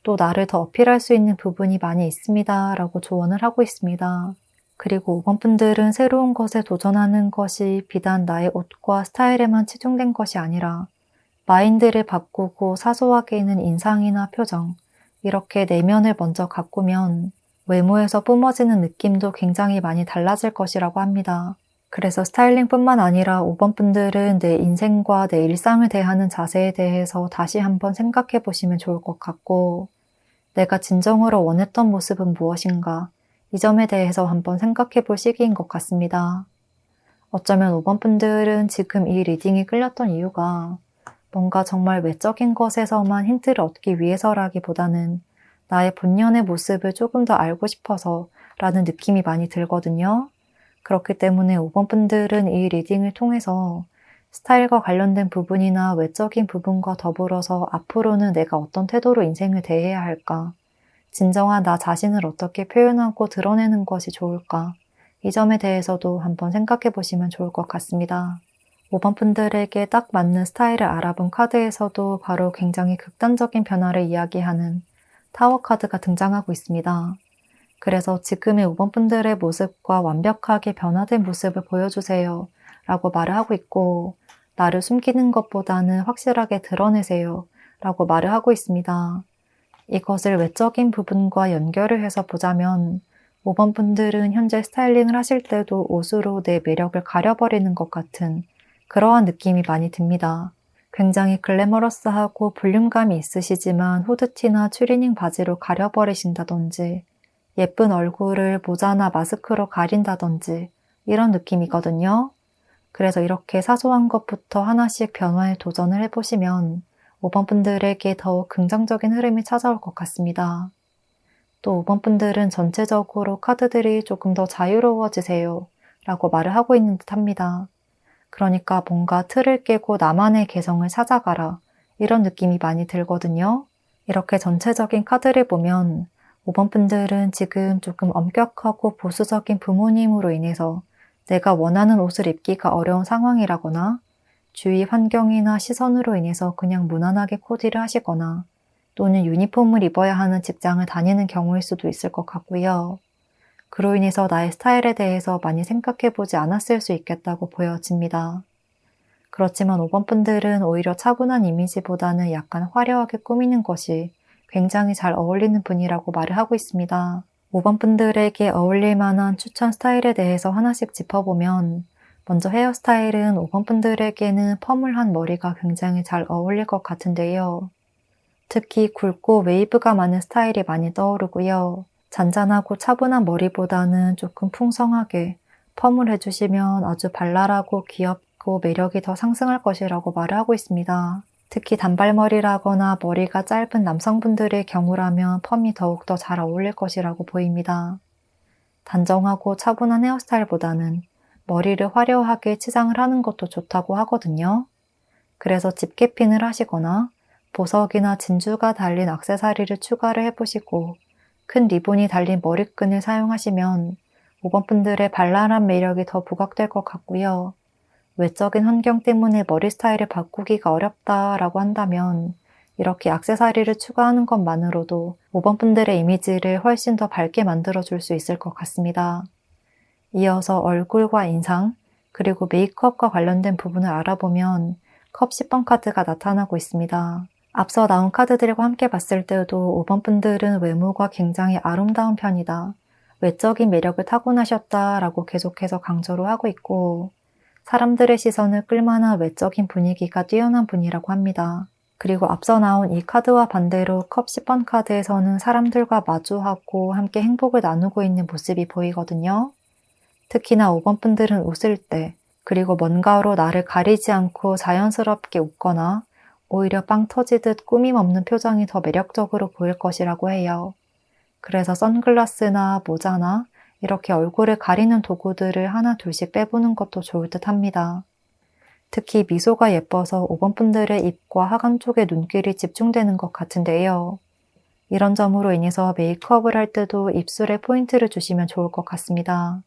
또 나를 더 어필할 수 있는 부분이 많이 있습니다 라고 조언을 하고 있습니다. 그리고 5번 분들은 새로운 것에 도전하는 것이 비단 나의 옷과 스타일에만 치중된 것이 아니라 마인드를 바꾸고 사소하게는 인상이나 표정, 이렇게 내면을 먼저 가꾸면 외모에서 뿜어지는 느낌도 굉장히 많이 달라질 것이라고 합니다. 그래서 스타일링뿐만 아니라 5번 분들은 내 인생과 내 일상을 대하는 자세에 대해서 다시 한번 생각해 보시면 좋을 것 같고 내가 진정으로 원했던 모습은 무엇인가 이 점에 대해서 한번 생각해 볼 시기인 것 같습니다. 어쩌면 5번 분들은 지금 이 리딩이 끌렸던 이유가 뭔가 정말 외적인 것에서만 힌트를 얻기 위해서라기보다는 나의 본연의 모습을 조금 더 알고 싶어서 라는 느낌이 많이 들거든요. 그렇기 때문에 5번 분들은 이 리딩을 통해서 스타일과 관련된 부분이나 외적인 부분과 더불어서 앞으로는 내가 어떤 태도로 인생을 대해야 할까? 진정한 나 자신을 어떻게 표현하고 드러내는 것이 좋을까? 이 점에 대해서도 한번 생각해 보시면 좋을 것 같습니다. 5번 분들에게 딱 맞는 스타일을 알아본 카드에서도 바로 굉장히 극단적인 변화를 이야기하는 타워 카드가 등장하고 있습니다. 그래서 지금의 5번 분들의 모습과 완벽하게 변화된 모습을 보여주세요 라고 말을 하고 있고 나를 숨기는 것보다는 확실하게 드러내세요 라고 말을 하고 있습니다. 이것을 외적인 부분과 연결을 해서 보자면 5번 분들은 현재 스타일링을 하실 때도 옷으로 내 매력을 가려버리는 것 같은 그러한 느낌이 많이 듭니다. 굉장히 글래머러스하고 볼륨감이 있으시지만 후드티나 추리닝 바지로 가려버리신다든지 예쁜 얼굴을 모자나 마스크로 가린다든지 이런 느낌이거든요. 그래서 이렇게 사소한 것부터 하나씩 변화에 도전을 해보시면 5번 분들에게 더욱 긍정적인 흐름이 찾아올 것 같습니다. 또 5번 분들은 전체적으로 카드들이 조금 더 자유로워지세요 라고 말을 하고 있는 듯 합니다. 그러니까 뭔가 틀을 깨고 나만의 개성을 찾아가라 이런 느낌이 많이 들거든요. 이렇게 전체적인 카드를 보면 5번 분들은 지금 조금 엄격하고 보수적인 부모님으로 인해서 내가 원하는 옷을 입기가 어려운 상황이라거나 주위 환경이나 시선으로 인해서 그냥 무난하게 코디를 하시거나 또는 유니폼을 입어야 하는 직장을 다니는 경우일 수도 있을 것 같고요. 그로 인해서 나의 스타일에 대해서 많이 생각해보지 않았을 수 있겠다고 보여집니다. 그렇지만 5번 분들은 오히려 차분한 이미지보다는 약간 화려하게 꾸미는 것이 굉장히 잘 어울리는 분이라고 말을 하고 있습니다. 5번 분들에게 어울릴 만한 추천 스타일에 대해서 하나씩 짚어보면 먼저 헤어스타일은 5번 분들에게는 펌을 한 머리가 굉장히 잘 어울릴 것 같은데요. 특히 굵고 웨이브가 많은 스타일이 많이 떠오르고요. 잔잔하고 차분한 머리보다는 조금 풍성하게 펌을 해주시면 아주 발랄하고 귀엽고 있고 매력이 더 상승할 것이라고 말을 하고 있습니다. 특히 단발머리라거나 머리가 짧은 남성분들의 경우라면 펌이 더욱더 잘 어울릴 것이라고 보입니다. 단정하고 차분한 헤어스타일보다는 머리를 화려하게 치장을 하는 것도 좋다고 하거든요. 그래서 집게핀을 하시거나 보석이나 진주가 달린 액세서리를 추가를 해보시고 큰 리본이 달린 머리끈을 사용하시면 5번 분들의 발랄한 매력이 더 부각될 것 같고요. 외적인 환경 때문에 머리 스타일을 바꾸기가 어렵다라고 한다면 이렇게 액세서리를 추가하는 것만으로도 5번 분들의 이미지를 훨씬 더 밝게 만들어줄 수 있을 것 같습니다. 이어서 얼굴과 인상, 그리고 메이크업과 관련된 부분을 알아보면 컵 10번 카드가 나타나고 있습니다. 앞서 나온 카드들과 함께 봤을 때도 5번 분들은 외모가 굉장히 아름다운 편이다. 외적인 매력을 타고나셨다라고 계속해서 강조를 하고 있고 사람들의 시선을 끌만한 외적인 분위기가 뛰어난 분이라고 합니다. 그리고 앞서 나온 이 카드와 반대로 컵 10번 카드에서는 사람들과 마주하고 함께 행복을 나누고 있는 모습이 보이거든요. 특히나 5번 분들은 웃을 때 그리고 뭔가로 나를 가리지 않고 자연스럽게 웃거나 오히려 빵 터지듯 꾸밈 없는 표정이 더 매력적으로 보일 것이라고 해요. 그래서 선글라스나 모자나 이렇게 얼굴을 가리는 도구들을 하나 둘씩 빼보는 것도 좋을 듯 합니다. 특히 미소가 예뻐서 5번 분들의 입과 하관 쪽에 눈길이 집중되는 것 같은데요. 이런 점으로 인해서 메이크업을 할 때도 입술에 포인트를 주시면 좋을 것 같습니다.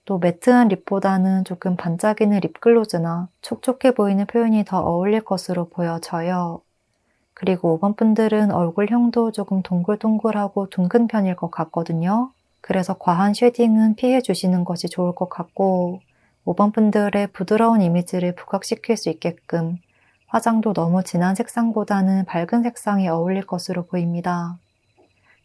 또 매트한 립보다는 조금 반짝이는 립글로즈나 촉촉해 보이는 표현이 더 어울릴 것으로 보여져요. 그리고 5번 분들은 얼굴형도 조금 동글동글하고 둥근 편일 것 같거든요. 그래서 과한 쉐딩은 피해 주시는 것이 좋을 것 같고 5번 분들의 부드러운 이미지를 부각시킬 수 있게끔 화장도 너무 진한 색상보다는 밝은 색상이 어울릴 것으로 보입니다.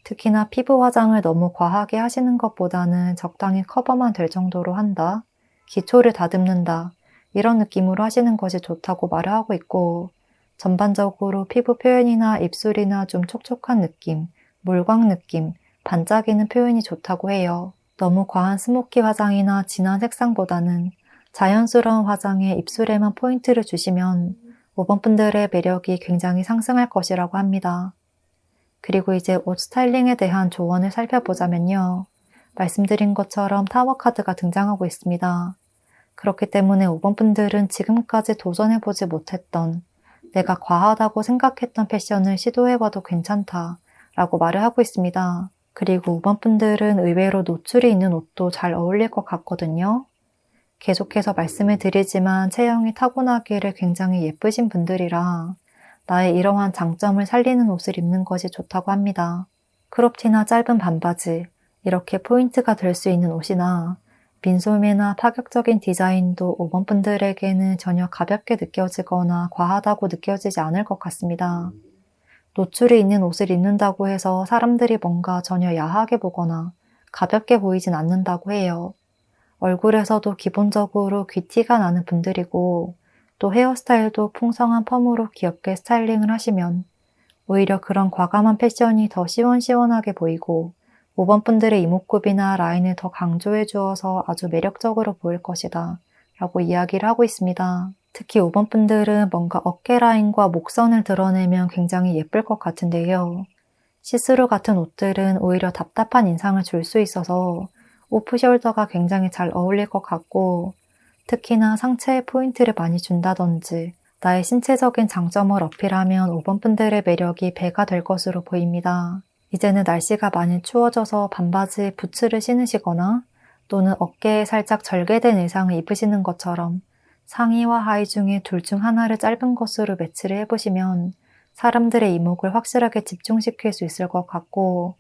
특히나 피부 화장을 너무 과하게 하시는 것보다는 적당히 커버만 될 정도로 한다, 기초를 다듬는다 이런 느낌으로 하시는 것이 좋다고 말을 하고 있고 전반적으로 피부 표현이나 입술이나 좀 촉촉한 느낌, 물광 느낌, 반짝이는 표현이 좋다고 해요. 너무 과한 스모키 화장이나 진한 색상보다는 자연스러운 화장에 입술에만 포인트를 주시면 5번 분들의 매력이 굉장히 상승할 것이라고 합니다. 그리고 이제 옷 스타일링에 대한 조언을 살펴보자면요. 말씀드린 것처럼 타워 카드가 등장하고 있습니다. 그렇기 때문에 5번 분들은 지금까지 도전해보지 못했던 내가 과하다고 생각했던 패션을 시도해봐도 괜찮다 라고 말을 하고 있습니다. 그리고 5번 분들은 의외로 노출이 있는 옷도 잘 어울릴 것 같거든요. 계속해서 말씀을 드리지만 체형이 타고나기를 굉장히 예쁘신 분들이라 나의 이러한 장점을 살리는 옷을 입는 것이 좋다고 합니다. 크롭티나 짧은 반바지, 이렇게 포인트가 될 수 있는 옷이나 민소매나 파격적인 디자인도 5번 분들에게는 전혀 가볍게 느껴지거나 과하다고 느껴지지 않을 것 같습니다. 노출이 있는 옷을 입는다고 해서 사람들이 뭔가 전혀 야하게 보거나 가볍게 보이진 않는다고 해요. 얼굴에서도 기본적으로 귀티가 나는 분들이고 또 헤어스타일도 풍성한 펌으로 귀엽게 스타일링을 하시면 오히려 그런 과감한 패션이 더 시원시원하게 보이고 5번 분들의 이목구비나 라인을 더 강조해 주어서 아주 매력적으로 보일 것이다 라고 이야기를 하고 있습니다. 특히 5번 분들은 뭔가 어깨 라인과 목선을 드러내면 굉장히 예쁠 것 같은데요. 시스루 같은 옷들은 오히려 답답한 인상을 줄 수 있어서 오프숄더가 굉장히 잘 어울릴 것 같고 특히나 상체에 포인트를 많이 준다든지 나의 신체적인 장점을 어필하면 5번 분들의 매력이 배가 될 것으로 보입니다. 이제는 날씨가 많이 추워져서 반바지에 부츠를 신으시거나 또는 어깨에 살짝 절개된 의상을 입으시는 것처럼 상의와 하의 중에 둘 중 하나를 짧은 것으로 매치를 해보시면 사람들의 이목을 확실하게 집중시킬 수 있을 것 같고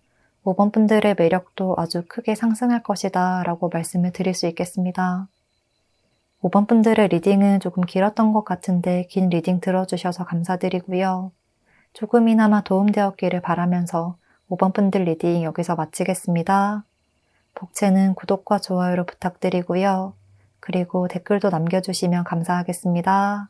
5번 분들의 매력도 아주 크게 상승할 것이다 라고 말씀을 드릴 수 있겠습니다. 5번 분들의 리딩은 조금 길었던 것 같은데 긴 리딩 들어주셔서 감사드리고요. 조금이나마 도움되었기를 바라면서 5번 분들 리딩 여기서 마치겠습니다. 복채는 구독과 좋아요로 부탁드리고요. 그리고 댓글도 남겨주시면 감사하겠습니다.